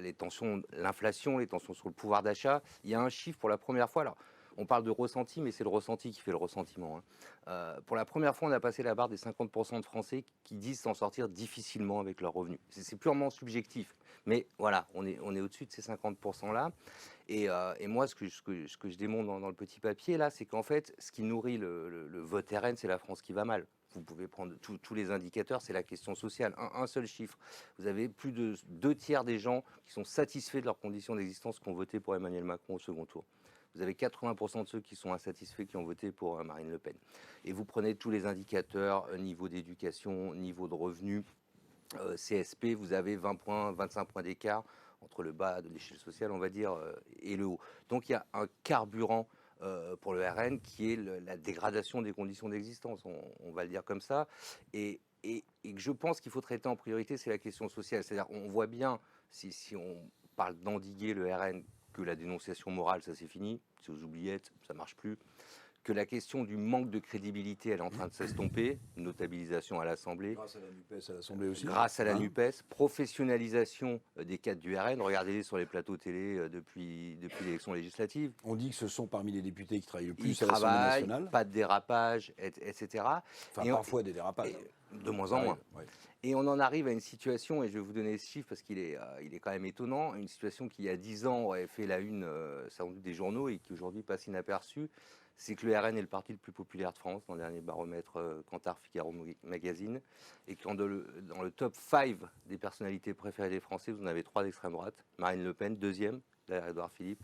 les tensions, l'inflation, les tensions sur le pouvoir d'achat. Il y a un chiffre pour la première fois. Alors, on parle de ressenti, mais c'est le ressenti qui fait le ressentiment. Hein. Pour la première fois, on a passé la barre des 50% de Français qui disent s'en sortir difficilement avec leurs revenus. C'est purement subjectif. Mais voilà, on est au-dessus de ces 50%-là. Et moi, ce que je démontre dans le petit papier, là, c'est qu'en fait, ce qui nourrit le vote RN, c'est la France qui va mal. Vous pouvez prendre tous les indicateurs, c'est la question sociale. Un seul chiffre. Vous avez plus de 2/3 des gens qui sont satisfaits de leurs conditions d'existence qui ont voté pour Emmanuel Macron au second tour. Vous avez 80% de ceux qui sont insatisfaits qui ont voté pour Marine Le Pen. Et vous prenez tous les indicateurs, niveau d'éducation, niveau de revenus, CSP, vous avez 20 points, 25 points d'écart entre le bas de l'échelle sociale, on va dire, et le haut. Donc il y a un carburant pour le RN qui est la dégradation des conditions d'existence, on va le dire comme ça, et que je pense qu'il faut traiter en priorité, c'est la question sociale. C'est-à-dire, on voit bien, si on parle d'endiguer le RN, que la dénonciation morale, ça c'est fini, c'est aux oubliettes, ça marche plus, que la question du manque de crédibilité, elle est en train de s'estomper, une notabilisation à l'Assemblée. Grâce à la NUPES à l'Assemblée aussi. Grâce à la NUPES, professionnalisation des cadres du RN, regardez-les sur les plateaux télé depuis l'élection législative. On dit que ce sont parmi les députés qui travaillent le Ils plus à l'Assemblée travaillent, nationale. pas de dérapage, etc. Enfin, parfois des dérapages. De moins en moins. Ouais. Et on en arrive à une situation, et je vais vous donner ce chiffre parce qu'il est quand même étonnant, une situation qui il y a 10 ans aurait fait la une sans doute des journaux et qui aujourd'hui passe inaperçue, c'est que le RN est le parti le plus populaire de France dans le dernier baromètre Kantar Figaro Magazine, et que dans le top 5 des personnalités préférées des Français, vous en avez 3 d'extrême droite, Marine Le Pen, 2e, derrière Édouard Philippe,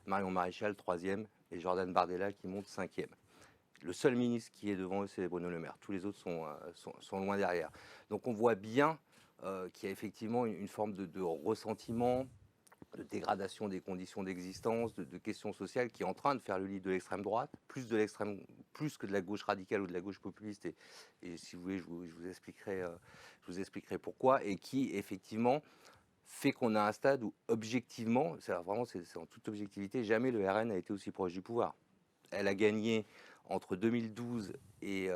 Marion Maréchal, 3e, et Jordan Bardella qui monte 5e. Le seul ministre qui est devant eux, c'est Bruno Le Maire. Tous les autres sont loin derrière. Donc on voit bien qu'il y a effectivement une forme de ressentiment, de dégradation des conditions d'existence, de questions sociales qui est en train de faire le lit de l'extrême droite, plus que de la gauche radicale ou de la gauche populiste. Et si vous voulez, je vous expliquerai pourquoi. Et qui effectivement fait qu'on a un stade où objectivement, c'est en toute objectivité, jamais le RN a été aussi proche du pouvoir. Elle a gagné entre 2012 et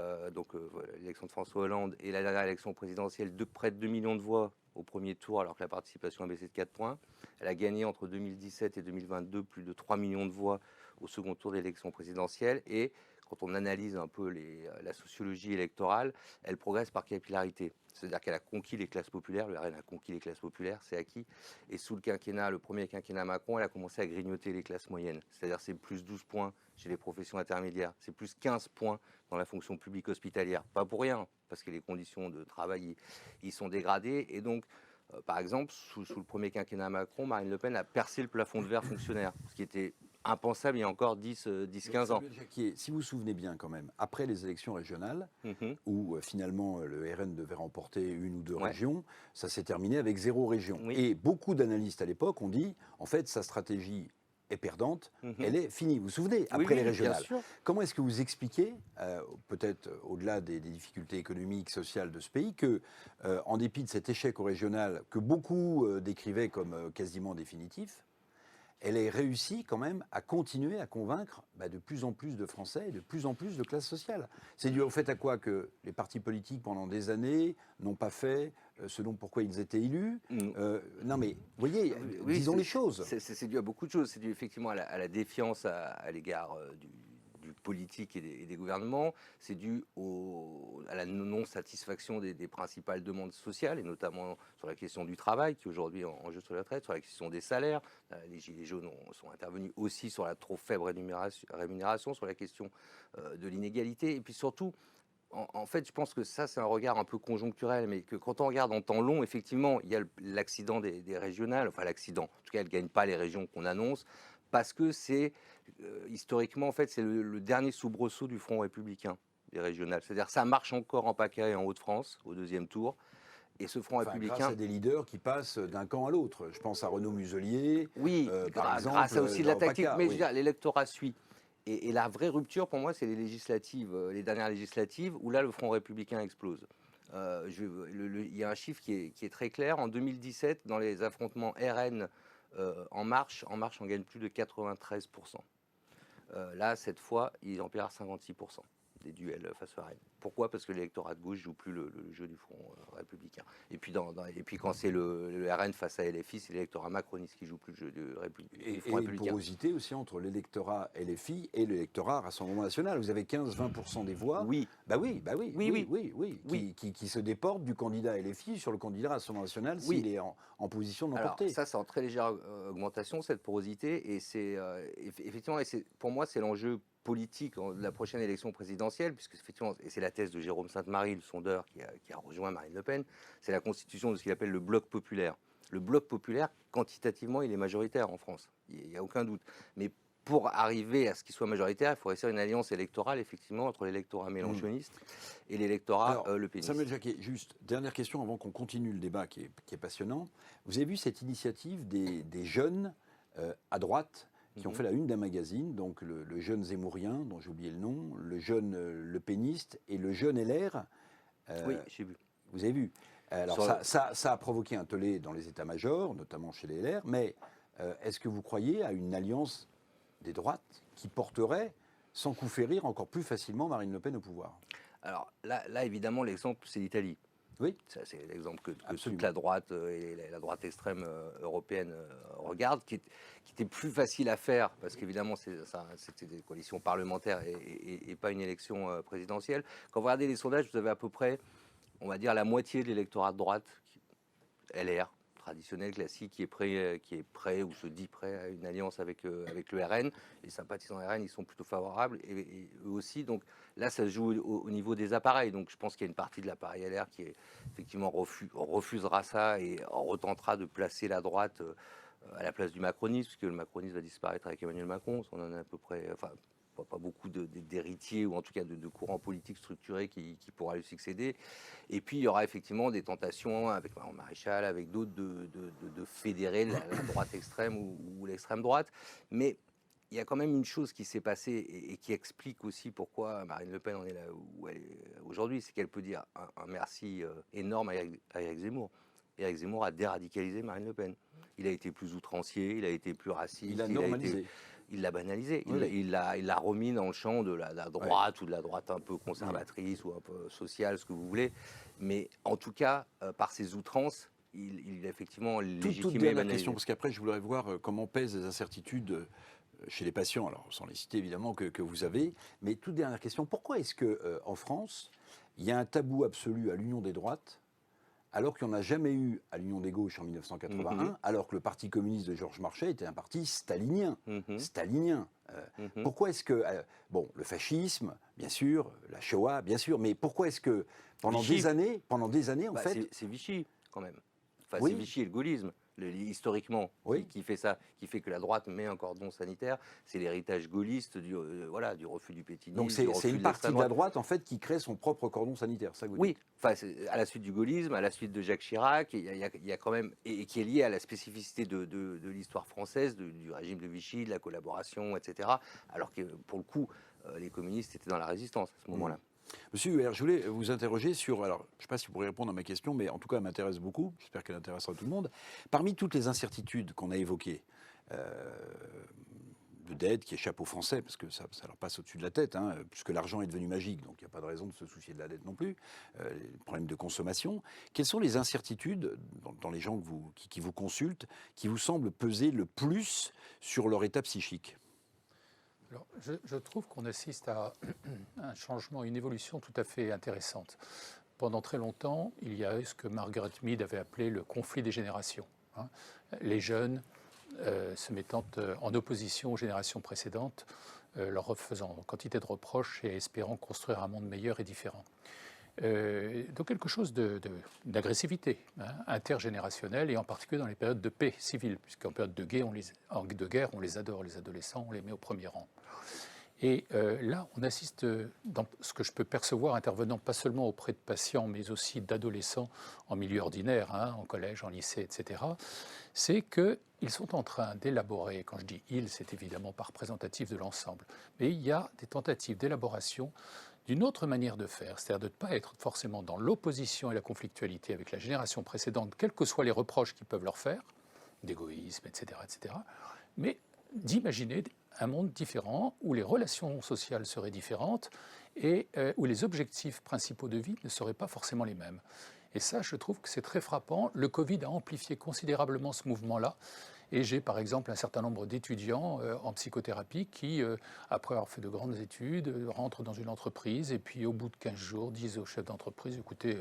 l'élection de François Hollande et la dernière élection présidentielle de près de 2 millions de voix au premier tour, alors que la participation a baissé de 4 points. Elle a gagné entre 2017 et 2022 plus de 3 millions de voix au second tour de l'élection présidentielle. Et quand on analyse un peu la sociologie électorale, elle progresse par capillarité. C'est-à-dire qu'elle a conquis les classes populaires, le RN a conquis les classes populaires, c'est acquis. Et sous le premier quinquennat Macron, elle a commencé à grignoter les classes moyennes. C'est-à-dire c'est plus 12 points chez les professions intermédiaires, c'est plus 15 points dans la fonction publique hospitalière. Pas pour rien, parce que les conditions de travail y sont dégradées. Et donc, par exemple, sous le premier quinquennat Macron, Marine Le Pen a percé le plafond de verre fonctionnaire, ce qui était impensable il y a encore 10-15 ans. Si vous vous souvenez bien quand même, après les élections régionales, où finalement le RN devait remporter une ou deux régions, ça s'est terminé avec 0 région. Oui. Et beaucoup d'analystes à l'époque ont dit, en fait, sa stratégie est perdante, elle est finie. Vous vous souvenez, après les régionales. Comment est-ce que vous expliquez, peut-être au-delà des difficultés économiques, sociales de ce pays, que, en dépit de cet échec au régional, que beaucoup décrivaient comme quasiment définitif, elle ait réussi quand même à continuer à convaincre de plus en plus de Français et de plus en plus de classes sociales. C'est dû au fait à quoi que les partis politiques, pendant des années, n'ont pas fait ce dont pourquoi ils étaient élus. Non mais, vous voyez, Oui, disons c'est- les choses. C'est dû à beaucoup de choses. C'est dû effectivement à la défiance à l'égard du politique et des gouvernements. C'est dû à la non-satisfaction des principales demandes sociales, et notamment sur la question du travail, qui est aujourd'hui en jeu sur la retraite, sur la question des salaires. Les Gilets jaunes sont intervenus aussi sur la trop faible rémunération, sur la question de l'inégalité. Et puis surtout, en fait, je pense que ça, c'est un regard un peu conjoncturel, mais que quand on regarde en temps long, effectivement, il y a l'accident des régionales, enfin l'accident, en tout cas, elles ne gagnent pas les régions qu'on annonce, parce que c'est, historiquement, en fait, c'est le dernier soubresaut du Front républicain, des régionales. C'est-à-dire ça marche encore en PACA et en Hauts-de-France, au deuxième tour, et ce Front républicain... Grâce à des leaders qui passent d'un camp à l'autre. Je pense à Renaud Muselier, Oui, par exemple, grâce à aussi de la dans tactique, PACA, mais je oui. veux dire, l'électorat suit. Et la vraie rupture, pour moi, c'est les législatives, les dernières législatives, où là, le Front républicain explose. Il y a un chiffre qui est très clair. En 2017, dans les affrontements RN En Marche, on gagne plus de 93%. Là, cette fois, il en perd 56% des duels face au RN. Pourquoi? Parce que l'électorat de gauche joue plus le jeu du Front républicain. Et puis, quand c'est le RN face à LFI, c'est l'électorat macroniste qui joue plus le jeu du Front Et une républicain. porosité aussi entre l'électorat LFI et l'électorat Rassemblement National. Vous avez 15-20% des voix. Oui. Oui. Qui se déportent du candidat LFI sur le candidat Rassemblement National s'il est en position de l'emporter. Alors, ça, c'est en très légère augmentation, cette porosité. Et c'est effectivement, pour moi, c'est l'enjeu politique de la prochaine élection présidentielle, puisque effectivement, et c'est la thèse de Jérôme Sainte-Marie, le sondeur qui a rejoint Marine Le Pen, c'est la constitution de ce qu'il appelle le bloc populaire. Le bloc populaire, quantitativement, il est majoritaire en France, il n'y a aucun doute. Mais pour arriver à ce qu'il soit majoritaire, il faut réussir une alliance électorale, effectivement, entre l'électorat mélenchoniste et l'électorat Le Peniste. Samuel Jacquet, juste, dernière question avant qu'on continue le débat qui est passionnant. Vous avez vu cette initiative des jeunes à droite qui ont fait la une d'un magazine, donc le jeune Zemmourien, dont j'ai oublié le nom, le jeune Le Peniste et le jeune LR. Oui, j'ai vu. Vous avez vu. Alors ça a provoqué un tollé dans les états-majors, notamment chez les LR, mais est-ce que vous croyez à une alliance des droites qui porterait, sans coup férir, encore plus facilement Marine Le Pen au pouvoir? Alors là évidemment, l'exemple, c'est l'Italie. Oui. Ça, c'est l'exemple que toute la droite et la droite extrême européenne regarde, qui était plus facile à faire, parce qu'évidemment, c'était des coalitions parlementaires et pas une élection présidentielle. Quand vous regardez les sondages, vous avez à peu près, on va dire, la moitié de l'électorat de droite, LR, traditionnel, classique, qui est prêt ou se dit prêt à une alliance avec le RN. Les sympathisants RN, ils sont plutôt favorables, et eux aussi. Donc là, ça se joue au niveau des appareils. Donc je pense qu'il y a une partie de l'appareil LR qui effectivement refusera ça et retentera de placer la droite à la place du macronisme, puisque le macronisme va disparaître avec Emmanuel Macron. On en a à peu près... Enfin, pas beaucoup d'héritiers, ou en tout cas de courants politiques structurés qui pourra lui succéder. Et puis, il y aura effectivement des tentations, avec Maréchal, avec d'autres, de fédérer la droite extrême ou l'extrême droite. Mais il y a quand même une chose qui s'est passée et qui explique aussi pourquoi Marine Le Pen en est là où elle est aujourd'hui, c'est qu'elle peut dire un merci énorme à Éric Zemmour. Éric Zemmour a déradicalisé Marine Le Pen. Il a été plus outrancier, il a été plus raciste. Il a normalisé. Il l'a banalisé, Oui. il l'a remis dans le champ de la droite, ou de la droite un peu conservatrice ou un peu sociale, ce que vous voulez. Mais en tout cas, par ses outrances, il a effectivement légitimé. Toute dernière question, parce qu'après je voudrais voir comment pèsent les incertitudes chez les patients, alors sans les citer évidemment que vous avez, mais toute dernière question, pourquoi est-ce qu'en France, il y a un tabou absolu à l'union des droites, alors qu'il n'y en a jamais eu à l'Union des gauches en 1981, alors que le Parti communiste de Georges Marchais était un parti stalinien. Pourquoi est-ce que... bon, le fascisme, bien sûr, la Shoah, bien sûr, mais pourquoi est-ce que pendant des années, en fait... C'est Vichy, quand même. Enfin, Oui. c'est Vichy et le gaullisme, historiquement, qui fait ça, qui fait que la droite met un cordon sanitaire. C'est l'héritage gaulliste du refus du pétinisme. Donc c'est une partie de la droite, en fait, qui crée son propre cordon sanitaire, ça que vous dites. Oui, enfin, à la suite du gaullisme, à la suite de Jacques Chirac, il y a quand même, et qui est lié à la spécificité de l'histoire française, du régime de Vichy, de la collaboration, etc. Alors que, pour le coup, les communistes étaient dans la résistance à ce moment-là. Monsieur Huer, je voulais vous interroger sur, alors je ne sais pas si vous pourrez répondre à ma question, mais en tout cas elle m'intéresse beaucoup, j'espère qu'elle intéressera tout le monde. Parmi toutes les incertitudes qu'on a évoquées, de dette qui échappent aux Français, parce que ça leur passe au-dessus de la tête, hein, puisque l'argent est devenu magique, donc il n'y a pas de raison de se soucier de la dette non plus, les problèmes de consommation. Quelles sont les incertitudes dans les gens qui vous consultent, qui vous semblent peser le plus sur leur état psychique ? Alors, je trouve qu'on assiste à un changement, une évolution tout à fait intéressante. Pendant très longtemps, il y a eu ce que Margaret Mead avait appelé le conflit des générations, hein. Les jeunes se mettant en opposition aux générations précédentes, leur faisant quantité de reproches et espérant construire un monde meilleur et différent. Donc quelque chose d'agressivité, hein, intergénérationnelle, et en particulier dans les périodes de paix civile, puisqu'en période de guerre, on les adore, les adolescents, on les met au premier rang. Et là, on assiste, dans ce que je peux percevoir intervenant pas seulement auprès de patients, mais aussi d'adolescents en milieu ordinaire, hein, en collège, en lycée, etc., c'est qu'ils sont en train d'élaborer, quand je dis ils, c'est évidemment pas représentatif de l'ensemble, mais il y a des tentatives d'élaboration d'une autre manière de faire, c'est-à-dire de ne pas être forcément dans l'opposition et la conflictualité avec la génération précédente, quels que soient les reproches qu'ils peuvent leur faire, d'égoïsme, etc., mais d'imaginer un monde différent où les relations sociales seraient différentes et où les objectifs principaux de vie ne seraient pas forcément les mêmes. Et ça, je trouve que c'est très frappant. Le Covid a amplifié considérablement ce mouvement-là. Et j'ai par exemple un certain nombre d'étudiants en psychothérapie qui, après avoir fait de grandes études, rentrent dans une entreprise et puis au bout de 15 jours disent au chef d'entreprise, écoutez,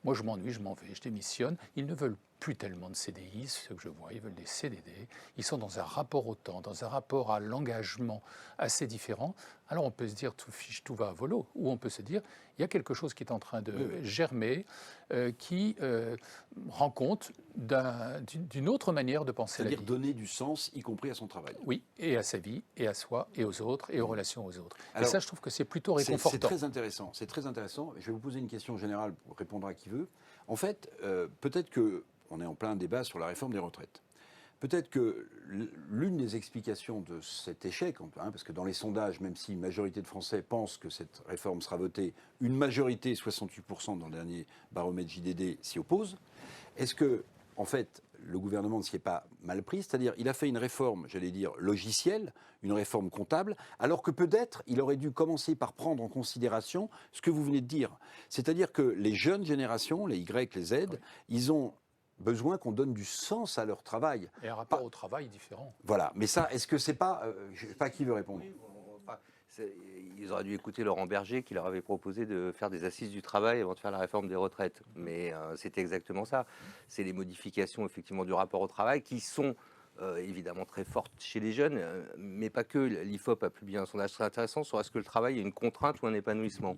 moi je m'ennuie, je m'en vais, je démissionne. Ils ne veulent plus tellement de CDI, c'est ce que je vois, ils veulent des CDD. Ils sont dans un rapport au temps, dans un rapport à l'engagement assez différent. Alors on peut se dire tout fiche, tout va à volo, ou on peut se dire il y a quelque chose qui est en train de germer, qui rend compte d'une autre manière de penser la vie. C'est-à-dire donner du sens, y compris à son travail. Oui, et à sa vie, et à soi, et aux autres, et aux relations aux autres. Alors, et ça, je trouve que c'est plutôt réconfortant. C'est très intéressant, c'est très intéressant. Je vais vous poser une question générale pour répondre à qui veut. En fait, peut-être qu'on est en plein débat sur la réforme des retraites. Peut-être que l'une des explications de cet échec, hein, parce que dans les sondages, même si une majorité de Français pensent que cette réforme sera votée, une majorité, 68% dans le dernier baromètre JDD, s'y oppose. Est-ce que, en fait, le gouvernement ne s'y est pas mal pris? C'est-à-dire, il a fait une réforme, j'allais dire, logicielle, une réforme comptable, alors que peut-être il aurait dû commencer par prendre en considération ce que vous venez de dire. C'est-à-dire que les jeunes générations, les Y, les Z, oui, ils ont besoin qu'on donne du sens à leur travail. Et un rapport au travail différent. Voilà. Mais ça, est-ce que c'est pas... je ne sais pas qui veut répondre. Oui, ils auraient dû écouter Laurent Berger qui leur avait proposé de faire des assises du travail avant de faire la réforme des retraites. Mais c'est exactement ça. C'est les modifications effectivement du rapport au travail qui sont évidemment très fortes chez les jeunes, mais pas que. L'IFOP a publié un sondage très intéressant sur est-ce que le travail est une contrainte ou un épanouissement.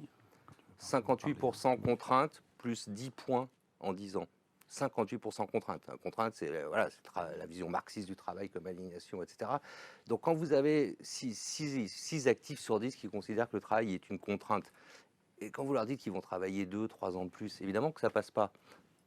58% contrainte plus 10 points en 10 ans. 58% contrainte. Contrainte, c'est voilà, la vision marxiste du travail comme aliénation, etc. Donc quand vous avez 6 actifs sur 10 qui considèrent que le travail est une contrainte, et quand vous leur dites qu'ils vont travailler 2-3 ans de plus, évidemment que ça passe pas.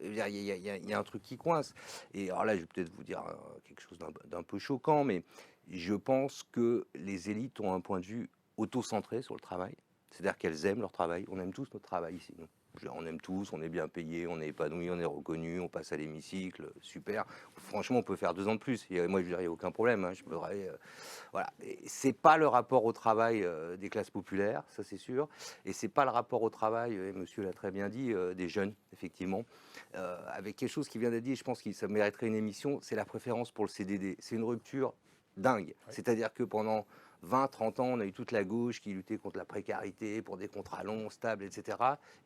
Il y a un truc qui coince. Et alors là, je vais peut-être vous dire quelque chose d'un peu choquant, mais je pense que les élites ont un point de vue auto-centré sur le travail. C'est-à-dire qu'elles aiment leur travail. On aime tous notre travail ici, nous. On aime tous, on est bien payé, on est épanoui, on est reconnu, on passe à l'hémicycle, super. Franchement, on peut faire 2 ans de plus. Et moi, je dirais, il n'y a aucun problème. Hein, je peux voilà. C'est pas le rapport au travail des classes populaires, ça c'est sûr. Et c'est pas le rapport au travail, et monsieur l'a très bien dit, des jeunes, effectivement. Avec quelque chose qui vient d'être dit, je pense que ça mériterait une émission, c'est la préférence pour le CDD. C'est une rupture dingue. Oui. C'est-à-dire que pendant 20-30 ans, on a eu toute la gauche qui luttait contre la précarité, pour des contrats longs, stables, etc.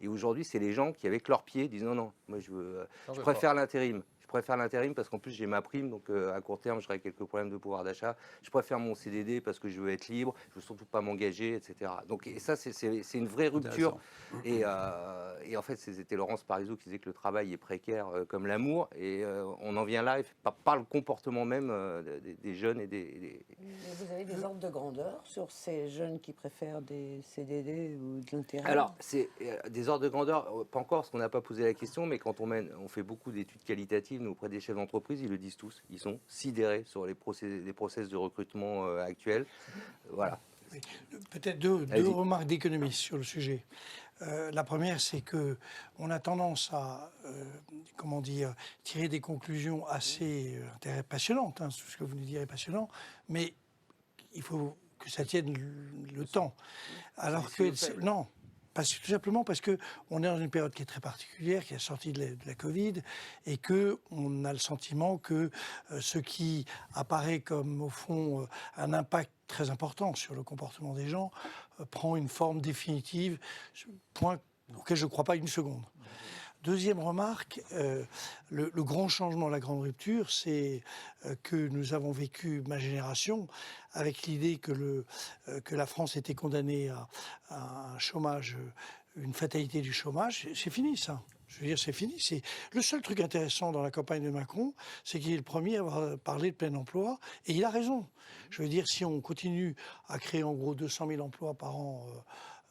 Et aujourd'hui, c'est les gens qui, avec leurs pieds, disent non, moi je préfère l'intérim. Je préfère l'intérim parce qu'en plus j'ai ma prime, donc à court terme j'aurai quelques problèmes de pouvoir d'achat. Je préfère mon CDD parce que je veux être libre, je veux surtout pas m'engager, etc. Donc et ça c'est une vraie rupture. Et en fait c'était Laurence Parisot qui disait que le travail est précaire comme l'amour. Et on en vient là par le comportement même des jeunes et des... Vous avez des ordres de grandeur sur ces jeunes qui préfèrent des CDD ou de l'intérim? Alors c'est des ordres de grandeur, pas encore parce qu'on n'a pas posé la question, mais quand on fait beaucoup d'études qualitatives nous, auprès des chefs d'entreprise, ils le disent tous. Ils sont sidérés sur les process de recrutement actuels. Voilà. Peut-être deux remarques d'économistes sur le sujet. La première, c'est que on a tendance à, tirer des conclusions assez passionnantes. Hein, tout ce que vous nous direz est passionnant, mais il faut que ça tienne le temps. Alors que non. Tout simplement parce qu'on est dans une période qui est très particulière, qui est sortie de la Covid, et qu'on a le sentiment que ce qui apparaît comme, au fond, un impact très important sur le comportement des gens prend une forme définitive, point auquel je ne crois pas une seconde. Deuxième remarque, le grand changement, la grande rupture, c'est que nous avons vécu, ma génération, avec l'idée que la France était condamnée à un chômage, une fatalité du chômage. C'est fini, ça. Je veux dire, c'est fini. C'est le seul truc intéressant dans la campagne de Macron, c'est qu'il est le premier à avoir parlé de plein emploi, et il a raison. Je veux dire, si on continue à créer en gros 200 000 emplois par an,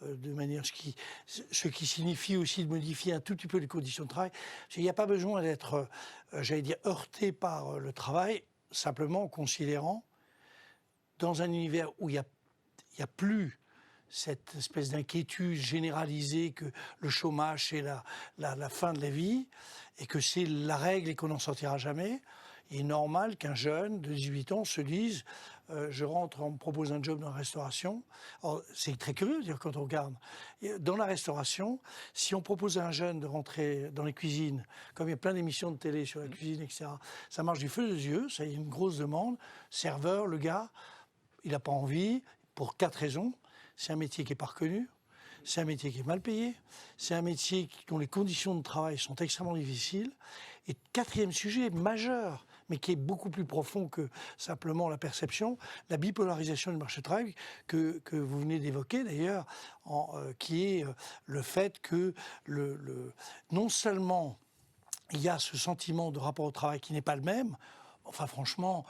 de manière ce qui signifie aussi de modifier un tout petit peu les conditions de travail. Il n'y a pas besoin d'être, heurté par le travail, simplement en considérant, dans un univers où il n'y a plus cette espèce d'inquiétude généralisée que le chômage c'est la fin de la vie et que c'est la règle et qu'on n'en sortira jamais. Il est normal qu'un jeune de 18 ans se dise je rentre, on me propose un job dans la restauration. C'est très curieux de dire quand on regarde. Dans la restauration, si on propose à un jeune de rentrer dans les cuisines, comme il y a plein d'émissions de télé sur la cuisine, etc., ça marche du feu aux yeux, ça y a une grosse demande. Serveur, le gars, il n'a pas envie, pour 4 raisons. C'est un métier qui n'est pas reconnu, c'est un métier qui est mal payé, c'est un métier dont les conditions de travail sont extrêmement difficiles. Et quatrième sujet majeur, mais qui est beaucoup plus profond que simplement la perception, la bipolarisation du marché du travail que vous venez d'évoquer d'ailleurs, qui est le fait que non seulement il y a ce sentiment de rapport au travail qui n'est pas le même. Enfin, franchement,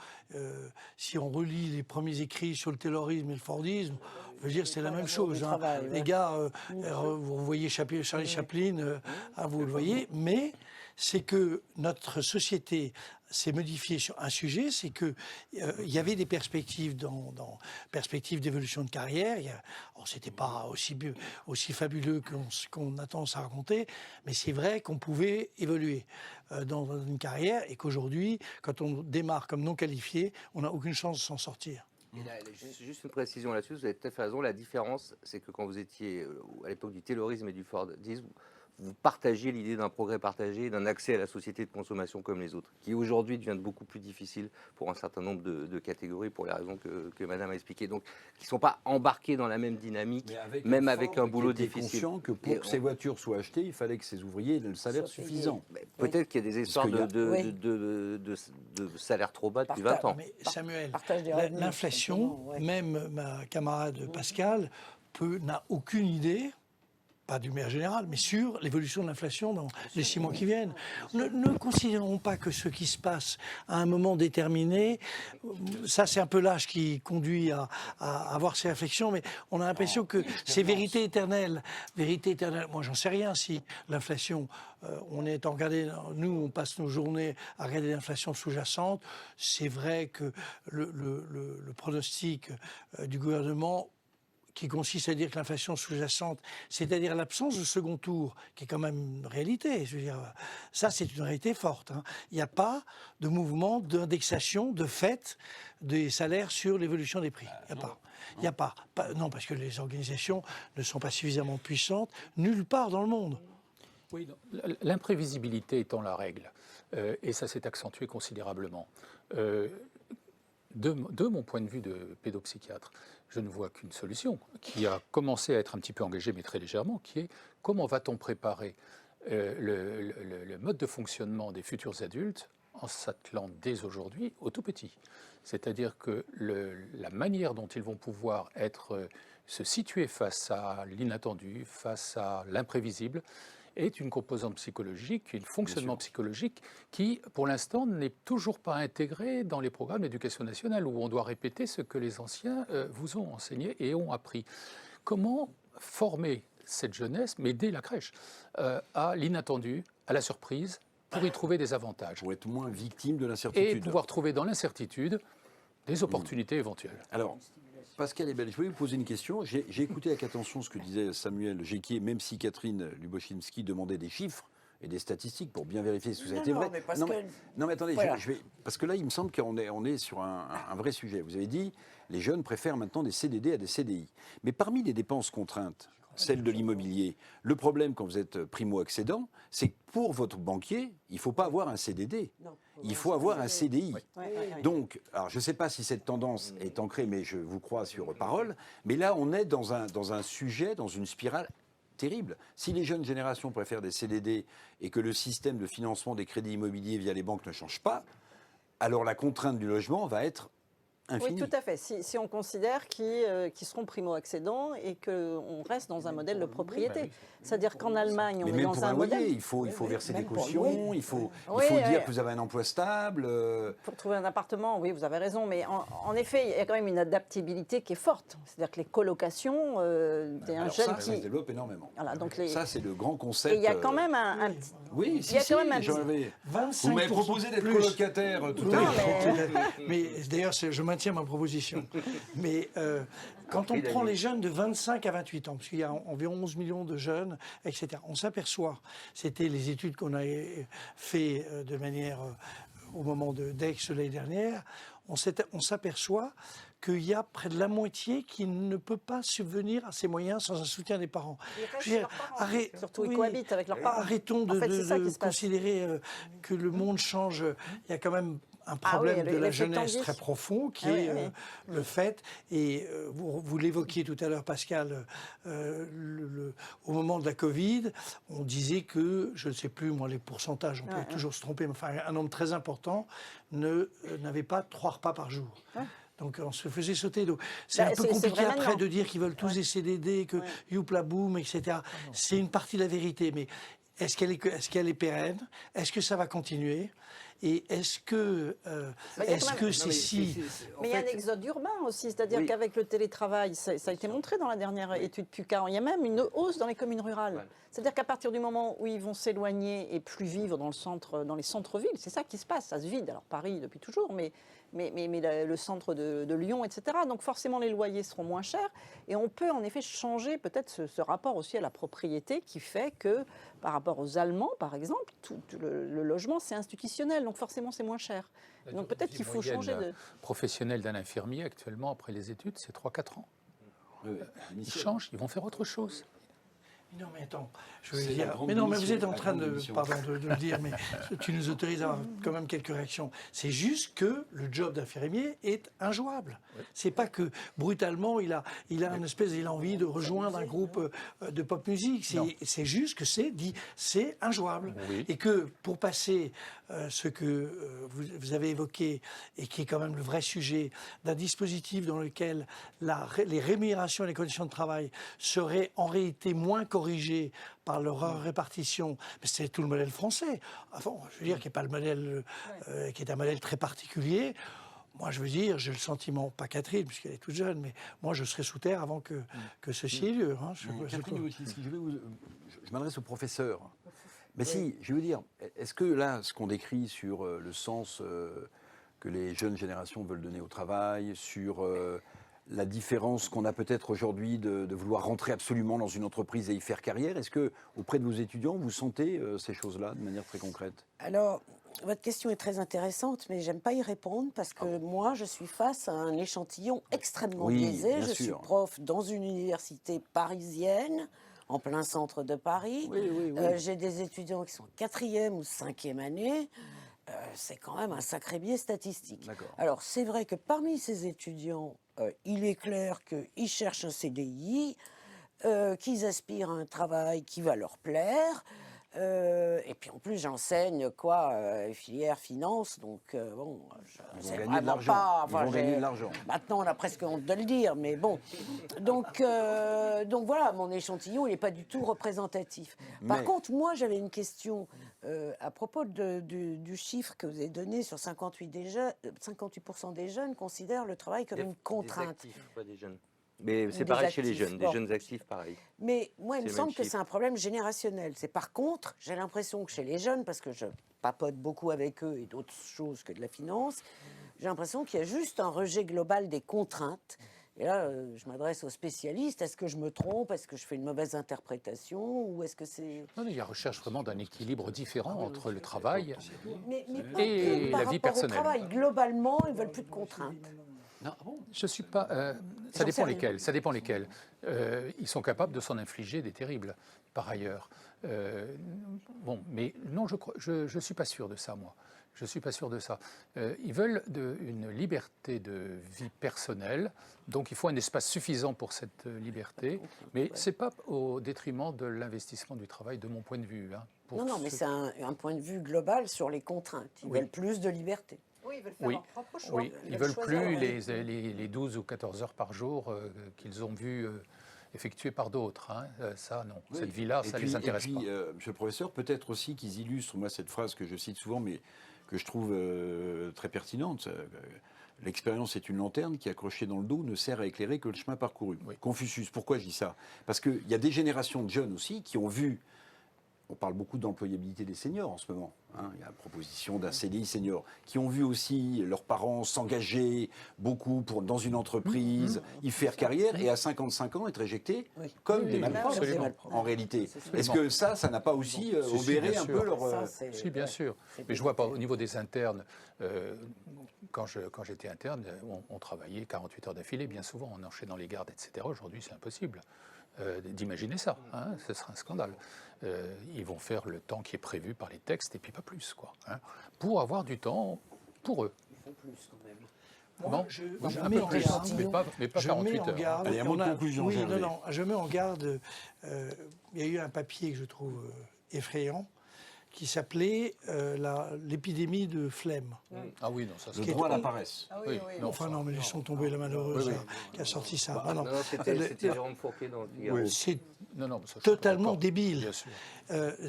si on relit les premiers écrits sur le taylorisme et le fordisme, je veux dire, c'est la même chose. Hein. Les gars, vous voyez Charlie Chaplin, vous le voyez, mais c'est que notre société s'est modifiée sur un sujet, c'est qu'il y avait des perspectives perspectives d'évolution de carrière. C'était pas aussi fabuleux qu'on a tendance à raconter, mais c'est vrai qu'on pouvait évoluer dans une carrière et qu'aujourd'hui, quand on démarre comme non qualifié, on n'a aucune chance de s'en sortir. Et là, juste une précision là-dessus, vous avez tout à fait raison. La différence, c'est que quand vous étiez à l'époque du taylorisme et du fordisme, vous partagiez l'idée d'un progrès partagé, d'un accès à la société de consommation comme les autres, qui aujourd'hui devient beaucoup plus difficile pour un certain nombre de catégories, pour les raisons que Madame a expliquées. Donc, qui ne sont pas embarqués dans la même dynamique, même avec un boulot difficile. Conscient que pour que ces voitures soient achetées, il fallait que ces ouvriers aient le salaire suffisant. Peut-être qu'il y a des histoires de salaire trop bas depuis 20 ans. Mais Samuel, l'inflation, même ma camarade Pascal, n'a aucune idée, pas du maire général, mais sur l'évolution de l'inflation dans les 6 mois qui viennent. Ne considérons pas que ce qui se passe à un moment déterminé, ça c'est un peu l'âge qui conduit à avoir ces réflexions, mais on a l'impression que c'est vérité éternelle. Vérité éternelle. Moi j'en sais rien si l'inflation, nous on passe nos journées à regarder l'inflation sous-jacente. C'est vrai que le pronostic du gouvernement qui consiste à dire que l'inflation sous-jacente, c'est-à-dire l'absence de second tour, qui est quand même une réalité. Je veux dire, ça, c'est une réalité forte. Hein. Il n'y a pas de mouvement d'indexation, de fait, des salaires sur l'évolution des prix. Il n'y a pas. Non, parce que les organisations ne sont pas suffisamment puissantes nulle part dans le monde. Oui, l'imprévisibilité étant la règle, et ça s'est accentué considérablement. De mon point de vue de pédopsychiatre, je ne vois qu'une solution qui a commencé à être un petit peu engagée, mais très légèrement, qui est comment va-t-on préparer le mode de fonctionnement des futurs adultes en s'attelant dès aujourd'hui aux tout petits. C'est-à-dire que la manière dont ils vont pouvoir se situer face à l'inattendu, face à l'imprévisible, est une composante psychologique, un fonctionnement psychologique qui, pour l'instant, n'est toujours pas intégré dans les programmes d'éducation nationale où on doit répéter ce que les anciens vous ont enseigné et ont appris. Comment former cette jeunesse, mais dès la crèche, à l'inattendu, à la surprise, pour y trouver des avantages. Pour être moins victime de l'incertitude. Et pouvoir trouver dans l'incertitude des opportunités éventuelles. Alors, Pascal Ebel, je voulais vous poser une question. J'ai écouté avec attention ce que disait Samuel Géquier, même si Catherine Luboszinski demandait des chiffres et des statistiques pour bien vérifier si ça a été vrai. Non, mais attendez, Voilà. parce que là, il me semble qu'on est sur un vrai sujet. Vous avez dit, les jeunes préfèrent maintenant des CDD à des CDI. Mais parmi les dépenses contraintes, celle de l'immobilier, le problème quand vous êtes primo-accédant, c'est que pour votre banquier, il ne faut pas avoir un CDD. Il faut avoir un CDI. Donc, alors je ne sais pas si cette tendance est ancrée, mais je vous crois sur parole. Mais là, on est dans un sujet, dans une spirale terrible. Si les jeunes générations préfèrent des CDD et que le système de financement des crédits immobiliers via les banques ne change pas, alors la contrainte du logement va être infinie. Oui, tout à fait. Si on considère qu'ils seront primo-accédants et qu'on reste dans un modèle de propriété. C'est-à-dire qu'en Allemagne, on mais est même dans pour un un loyer, modèle... il faut verser des Même pour le cautions, loyer. il faut Oui, dire que vous avez un emploi stable. Pour trouver un appartement, oui, vous avez raison, mais en effet, il y a quand même une adaptabilité qui est forte. C'est-à-dire que les colocations, c'est un Alors jeune ça se qui... développe énormément. Voilà, donc Ça, c'est le grand concept. Et il y a quand même un petit... Oui, il y a quand même un j'en petit- avais... 25% Vous m'avez proposé d'être plus. colocataire tout Oui, à l'heure. mais d'ailleurs, je maintiens ma proposition. Mais quand on prend les jeunes de 25 à 28 ans, parce qu'il y a environ 11 millions de jeunes, etc., on s'aperçoit, c'était les études qu'on a fait de manière au moment d'Aix l'année dernière, on s'aperçoit qu'il y a près de la moitié qui ne peut pas subvenir à ses moyens sans un soutien des parents. Ils restent Je veux chez dire, leurs parents. Surtout, ils cohabitent avec leurs parents. Arrêtons En fait, c'est ça de qui se passe. considérer que le monde change. Il y a quand même un Ah oui, problème de la l'effet jeunesse Tanguy. très profond qui Ah oui, est oui. le fait, et vous l'évoquiez tout à l'heure Pascal, au moment de la Covid, on disait que, je ne sais plus moi les pourcentages, on peut toujours se tromper, mais enfin un nombre très important n'avait pas 3 repas par jour. Donc on se faisait sauter d'eau. C'est Bah, un peu c'est compliqué vrai après maintenant. de dire qu'ils veulent tous des CDD, que youpla boum, etc. C'est une partie de la vérité, mais est-ce qu'elle est pérenne? Est-ce que ça va continuer? Et est-ce que c'est si... Mais il y a un exode urbain aussi, c'est-à-dire qu'avec le télétravail, ça a été montré dans la dernière étude PUCA, il y a même une hausse dans les communes rurales. C'est-à-dire qu'à partir du moment où ils vont s'éloigner et plus vivre dans les centres-villes, c'est ça qui se passe, ça se vide. Alors Paris depuis toujours, mais le centre de Lyon, etc. Donc forcément les loyers seront moins chers et on peut en effet changer peut-être ce rapport aussi à la propriété qui fait que par rapport aux Allemands, par exemple, tout le logement c'est institutionnel, donc forcément c'est moins cher. Donc peut-être qu'il faut changer de... Professionnel d'un infirmier actuellement, après les études, c'est 3-4 ans. Ils changent, ils vont faire autre chose. Non mais attends, je veux dire, mais non mais vous êtes en train de, pardon de le dire, mais tu nous autorises à avoir quand même quelques réactions. C'est juste que le job d'infirmier est injouable. C'est pas que brutalement il a une espèce d'envie de rejoindre un groupe de pop musique. C'est juste que c'est injouable et que pour passer ce que vous avez évoqué et qui est quand même le vrai sujet d'un dispositif dans lequel les rémunérations et les conditions de travail seraient en réalité moins corrigées par leur répartition, mais c'est tout le modèle français. Enfin, je veux dire, qui est pas le modèle, qui est un modèle très particulier. Moi, je veux dire, j'ai le sentiment, pas Catherine, puisqu'elle est toute jeune, mais moi, je serai sous terre avant que ceci ait lieu. Hein. Catherine Luboszinski, je m'adresse au professeur. Mais si, je veux dire, est-ce que là, ce qu'on décrit sur le sens que les jeunes générations veulent donner au travail, sur la différence qu'on a peut-être aujourd'hui de vouloir rentrer absolument dans une entreprise et y faire carrière, est-ce que auprès de vos étudiants, vous sentez ces choses-là de manière très concrète? Alors, votre question est très intéressante, mais j'aime pas y répondre parce que moi, je suis face à un échantillon extrêmement biaisé. Je suis prof dans une université parisienne, en plein centre de Paris. J'ai des étudiants qui sont en 4e ou 5e année. C'est quand même un sacré biais statistique. Alors, c'est vrai que parmi ces étudiants, il est clair qu'ils cherchent un CDI, qu'ils aspirent à un travail qui va leur plaire. Et puis en plus, j'enseigne filière finance, donc bon, ils vont gagner de l'argent. Ils vont gagner de l'argent. Maintenant, on a presque honte de le dire, mais bon. Donc voilà, mon échantillon, il n'est pas du tout représentatif. Par contre, moi, j'avais une question à propos du chiffre que vous avez donné sur 58% des jeunes considèrent le travail comme une contrainte. Des actifs, pas des jeunes. Mais c'est pareil chez les jeunes, des jeunes actifs, pareil. Mais moi, il me semble que c'est un problème générationnel. C'est par contre, j'ai l'impression que chez les jeunes, parce que je papote beaucoup avec eux et d'autres choses que de la finance, j'ai l'impression qu'il y a juste un rejet global des contraintes Et là, je m'adresse aux spécialistes. Est-ce que je me trompe? Est-ce que je fais une mauvaise interprétation? Ou est-ce que c'est... Non, il y a recherche vraiment d'un équilibre différent entre le travail Mais pas et que par la vie rapport au personnelle. travail. Globalement, ils veulent plus de contraintes. Non, je suis pas. Ça J'en dépend sais rien. lesquels. Ça dépend lesquels. Ils sont capables de s'en infliger des terribles, par ailleurs. Bon, mais non, je suis pas sûr de ça, moi. Je suis pas sûr de ça. Ils veulent une liberté de vie personnelle, donc il faut un espace suffisant pour cette liberté, mais c'est pas au détriment de l'investissement du travail, de mon point de vue. Hein, pour Non, mais ceux- c'est un point de vue global sur les contraintes. Ils Oui. veulent plus de liberté. Oui, ils veulent faire Oui, leur propre choix. oui. Ils veulent choisir, plus ouais. les 12 ou 14 heures par jour qu'ils ont vu effectuées par d'autres. Hein. Ça, non. Oui. Cette vie-là, Et ça ne puis- les intéresse et puis, pas. Monsieur le professeur, peut-être aussi qu'ils illustrent, moi, cette phrase que je cite souvent, mais que je trouve très pertinente. L'expérience est une lanterne qui, accrochée dans le dos, ne sert à éclairer que le chemin parcouru. Oui. Confucius, pourquoi je dis ça? Parce qu'il y a des générations de jeunes aussi qui ont vu. On parle beaucoup d'employabilité des seniors en ce moment. Hein. Il y a la proposition d'un CDI senior, qui ont vu aussi leurs parents s'engager beaucoup dans une entreprise, y faire carrière, et à 55 ans être éjectés Oui. comme Oui, des oui, malpropres, absolument. en réalité. C'est Est-ce que ça n'a pas aussi Si, si, obéré bien un sûr. peu leur... Ça, c'est- Si, bien ouais, sûr. c'est Mais je vois pas, délicat. au niveau des internes, quand j'étais interne, on travaillait 48 heures d'affilée, bien souvent, on enchaînait dans les gardes, etc. Aujourd'hui, c'est impossible d'imaginer ça. Hein, ce serait un scandale. Ils vont faire le temps qui est prévu par les textes, et puis pas plus, quoi. Hein, pour avoir du temps pour eux. Ils font plus quand même. Bon, je un mets peu en plus, garde. mais pas Je 48 mets en heures. garde. Allez, un mot de On a- conclusion, Oui, Gervais. non, je mets en garde. Il y a eu un papier que je trouve effrayant qui s'appelait l'épidémie de flemme. Ah oui, non, ça Le c'est droit à la paresse. Ah oui, oui. non, Enfin ça- non, mais laissons tomber la malheureuse Oui, là, qui a sorti ça. Non, non, c'était Le- Jérôme Fourquet dans le Figaro. C'est Non, non, ça, je suis totalement d'accord. débile. Bien sûr.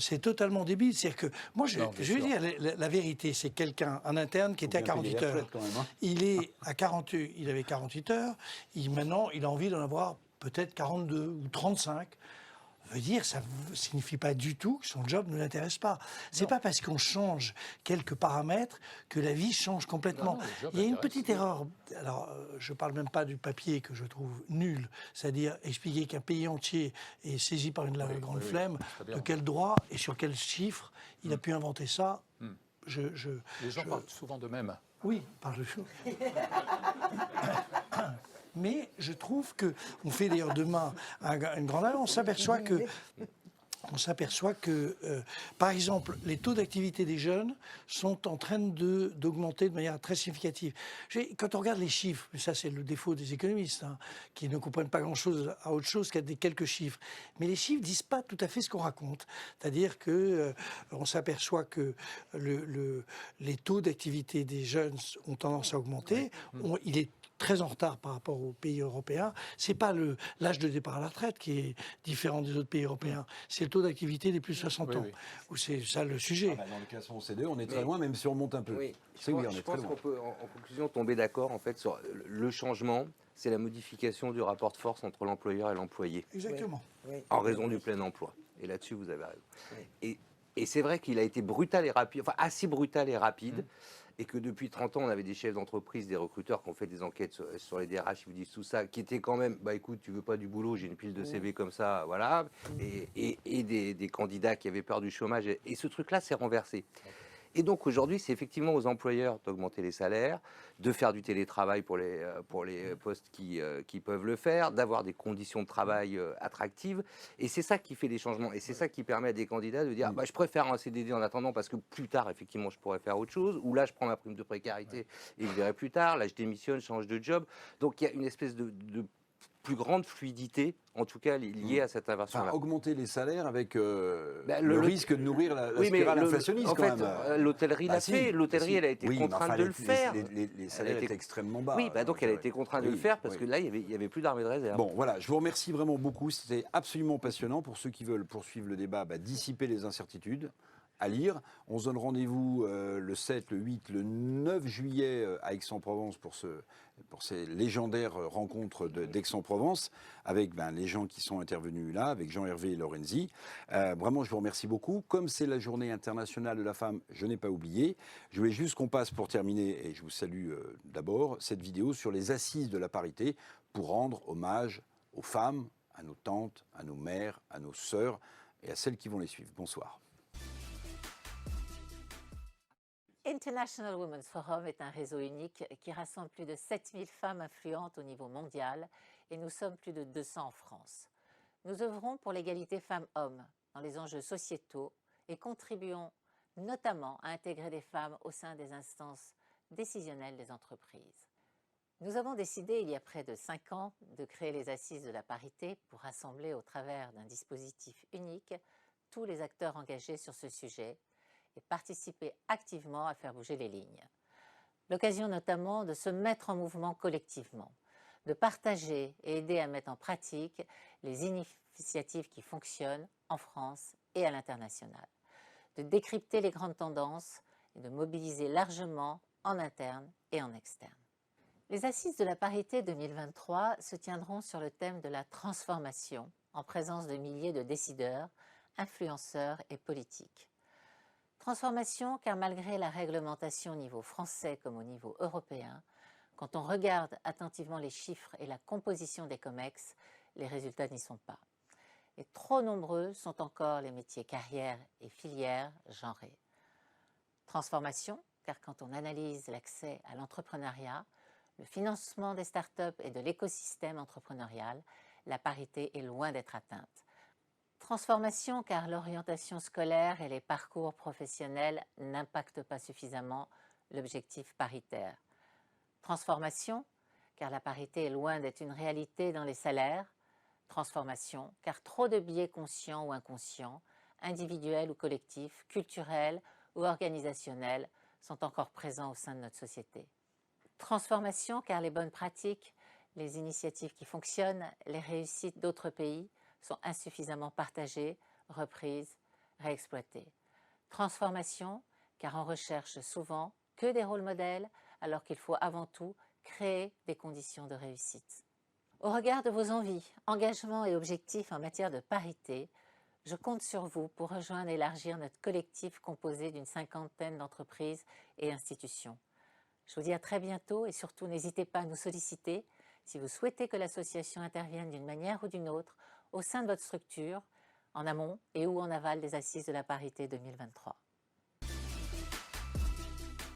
C'est totalement débile. C'est-à-dire que moi, je Non, bien vais sûr. dire la vérité, c'est quelqu'un, un interne qui était à Faut bien payer 48 les heures. retraites, quand même, hein. Il avait 48 heures. Maintenant, il a envie d'en avoir peut-être 42 ou 35. Veut dire, ça ne signifie pas du tout que son job ne l'intéresse pas. C'est pas parce qu'on change quelques paramètres que la vie change complètement. Non, non, le job Il y a une intéresse. petite erreur. Alors, je parle même pas du papier que je trouve nul, c'est-à-dire expliquer qu'un pays entier est saisi par une grande flemme. très bien. De quel droit et sur quel chiffre il a pu inventer ça. Les gens parlent souvent d'eux-mêmes. Oui, par le chou. Mais je trouve que on fait d'ailleurs demain une grande annonce. On s'aperçoit que, par exemple, les taux d'activité des jeunes sont en train d'augmenter de manière très significative. Quand on regarde les chiffres, mais ça c'est le défaut des économistes, hein, qui ne comprennent pas grand-chose à autre chose qu'à quelques chiffres. Mais les chiffres disent pas tout à fait ce qu'on raconte. C'est-à-dire que on s'aperçoit que les taux d'activité des jeunes ont tendance à augmenter. Il est très en retard par rapport aux pays européens. C'est pas l'âge de départ à la retraite qui est différent des autres pays européens. C'est le taux d'activité des plus de 60 ans. Oui. Où c'est ça le sujet. Ah bah, dans le cas de OCDE, on est très loin, même si on monte un peu. Oui, C'est oui, on je est très pense loin. qu'on peut, en conclusion, tomber d'accord en fait sur le changement, c'est la modification du rapport de force entre l'employeur et l'employé, Exactement. Oui. en raison du plein emploi. Et là-dessus, vous avez raison. Et c'est vrai qu'il a été brutal et rapide, enfin assez brutal et rapide, et que depuis 30 ans, on avait des chefs d'entreprise, des recruteurs qui ont fait des enquêtes sur les DRH, ils vous disent tout ça, qui étaient quand même, bah écoute, tu veux pas du boulot, j'ai une pile de CV comme ça, voilà, et des candidats qui avaient peur du chômage, et ce truc-là s'est renversé. Et donc aujourd'hui, c'est effectivement aux employeurs d'augmenter les salaires, de faire du télétravail pour les postes qui peuvent le faire, d'avoir des conditions de travail attractives. Et c'est ça qui fait les changements. Et c'est ça qui permet à des candidats de dire bah, je préfère un CDD en attendant parce que plus tard, effectivement, je pourrais faire autre chose. Ou là, je prends ma prime de précarité et je verrai plus tard. Là, je démissionne, je change de job. Donc il y a une espèce de plus grande fluidité, en tout cas liée à cette inversion-là. Enfin, augmenter les salaires avec le le- risque de nourrir la Oui, mais spirale inflationniste en quand fait, même. l'hôtellerie Bah, l'a si, fait. L'hôtellerie, si. elle a été Oui, mais contrainte enfin, de le faire. Les salaires Elle a été- étaient extrêmement bas. Oui, bah donc elle a été contrainte de le Oui, faire parce oui. que là, il y avait plus d'armée de réserve. Bon, voilà, je vous remercie vraiment beaucoup. C'était absolument passionnant. Pour ceux qui veulent poursuivre le débat, dissiper les incertitudes. à lire. On se donne rendez-vous le 7, le 8, le 9 juillet à Aix-en-Provence pour ces légendaires rencontres d'Aix-en-Provence avec les gens qui sont intervenus là, avec Jean-Hervé Lorenzi. Vraiment, je vous remercie beaucoup. Comme c'est la journée internationale de la femme, je n'ai pas oublié. Je voulais juste qu'on passe pour terminer, et je vous salue d'abord, cette vidéo sur les assises de la parité pour rendre hommage aux femmes, à nos tantes, à nos mères, à nos sœurs et à celles qui vont les suivre. Bonsoir. International Women's Forum est un réseau unique qui rassemble plus de 7000 femmes influentes au niveau mondial et nous sommes plus de 200 en France. Nous œuvrons pour l'égalité femmes-hommes dans les enjeux sociétaux et contribuons notamment à intégrer des femmes au sein des instances décisionnelles des entreprises. Nous avons décidé il y a près de 5 ans de créer les Assises de la parité pour rassembler au travers d'un dispositif unique tous les acteurs engagés sur ce sujet et participer activement à faire bouger les lignes. L'occasion notamment de se mettre en mouvement collectivement, de partager et aider à mettre en pratique les initiatives qui fonctionnent en France et à l'international, de décrypter les grandes tendances et de mobiliser largement en interne et en externe. Les Assises de la parité 2023 se tiendront sur le thème de la transformation en présence de milliers de décideurs, influenceurs et politiques. Transformation car malgré la réglementation au niveau français comme au niveau européen, quand on regarde attentivement les chiffres et la composition des COMEX, les résultats n'y sont pas. Et trop nombreux sont encore les métiers carrières et filières genrées. Transformation car quand on analyse l'accès à l'entrepreneuriat, le financement des startups et de l'écosystème entrepreneurial, la parité est loin d'être atteinte. Transformation car l'orientation scolaire et les parcours professionnels n'impactent pas suffisamment l'objectif paritaire. Transformation car la parité est loin d'être une réalité dans les salaires. Transformation car trop de biais conscients ou inconscients, individuels ou collectifs, culturels ou organisationnels sont encore présents au sein de notre société. Transformation car les bonnes pratiques, les initiatives qui fonctionnent, les réussites d'autres pays sont insuffisamment partagées, reprises, réexploitées. Transformation car on recherche souvent que des rôles modèles alors qu'il faut avant tout créer des conditions de réussite. Au regard de vos envies, engagements et objectifs en matière de parité, je compte sur vous pour rejoindre et élargir notre collectif composé d'une 50aine d'entreprises et institutions. Je vous dis à très bientôt et surtout n'hésitez pas à nous solliciter si vous souhaitez que l'association intervienne d'une manière ou d'une autre au sein de votre structure, en amont et ou en aval des Assises de la parité 2023.